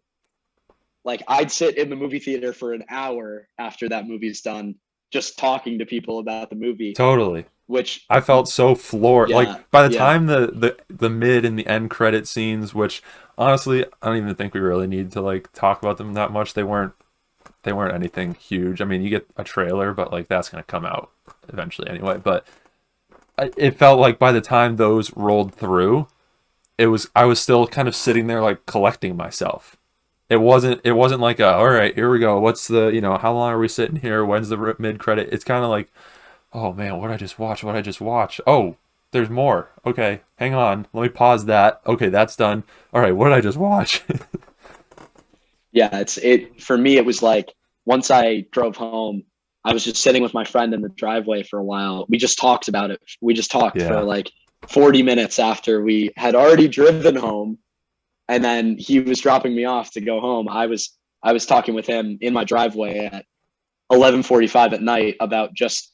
like I'd sit in the movie theater for an hour after that movie's done, just talking to people about the movie, Totally. which, I felt so floored. yeah, Like by the yeah, time the mid and the end credit scenes, which honestly I don't even think we really need to like talk about them that much. They weren't anything huge. I mean, you get a trailer, but like that's gonna come out eventually anyway. But it felt like by the time those rolled through, I was still kind of sitting there like collecting myself. It wasn't like all right, here we go. What's how long are we sitting here? When's the mid credit? It's kind of like, oh man, what did I just watch? What did I just watch? Oh, there's more. Okay, hang on. Let me pause that. Okay, that's done. All right, what did I just watch? yeah. It for me. It was like once I drove home, I was just sitting with my friend in the driveway for a while. We just talked about it. We just talked for Yeah. like 40 minutes after we had already driven home, and then he was dropping me off to go home. I was talking with him in my driveway at 11:45 at night about just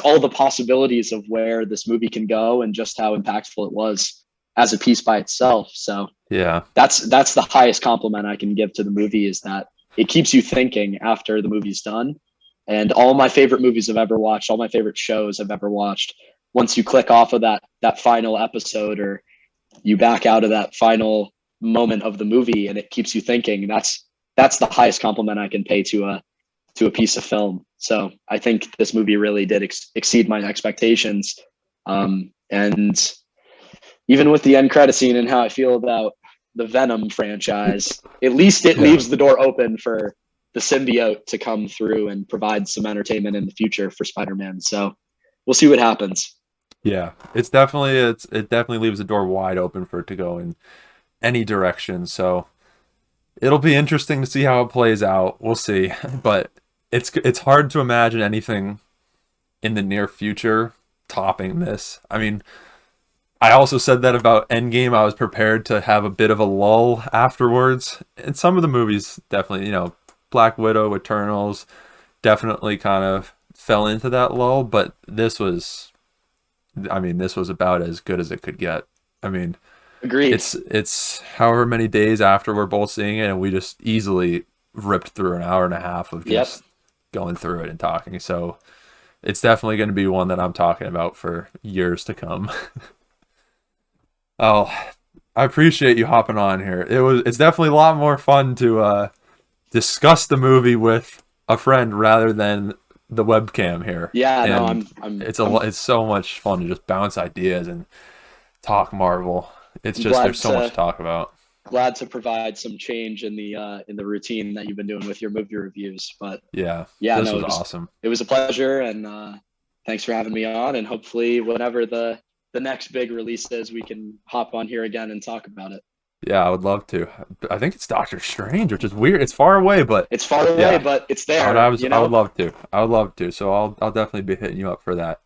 all the possibilities of where this movie can go and just how impactful it was as a piece by itself. So Yeah. that's the highest compliment I can give to the movie, is that it keeps you thinking after the movie's done. And all my favorite movies I've ever watched, all my favorite shows I've ever watched, once you click off of that final episode, or you back out of that final moment of the movie, and it keeps you thinking, that's the highest compliment I can pay to a piece of film. So I think this movie really did exceed my expectations. And even with the end credit scene and how I feel about the Venom franchise, at least it Yeah. leaves the door open for the symbiote to come through and provide some entertainment in the future for Spider-Man. So we'll see what happens. Yeah. It definitely leaves the door wide open for it to go in any direction. So it'll be interesting to see how it plays out. We'll see. But it's hard to imagine anything in the near future topping this. I mean, I also said that about Endgame. I was prepared to have a bit of a lull afterwards. And some of the movies definitely, Black Widow, Eternals, definitely kind of fell into that lull. But this was about as good as it could get. I mean, Agreed. it's however many days after we're both seeing it, and we just easily ripped through an hour and a half of Yep. just going through it and talking. So it's definitely going to be one that I'm talking about for years to come. Oh, I appreciate you hopping on here. It's definitely a lot more fun to discuss the movie with a friend rather than the webcam here. Yeah, no, And it's so much fun to just bounce ideas and talk Marvel. It's just glad there's so much to talk about. glad to provide some change in the routine that you've been doing with your movie reviews. But Yeah, yeah, this no, was awesome. it was a pleasure, and thanks for having me on. And hopefully, whenever the next big release is, we can hop on here again and talk about it. Yeah, I would love to. I think it's Doctor Strange, which is weird. It's far away, but It's far away, yeah, but it's I would, there. I was, You I would know, love to. I would love to. So I'll definitely be hitting you up for that.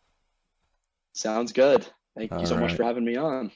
sounds good. Thank you All so much right. for having me on.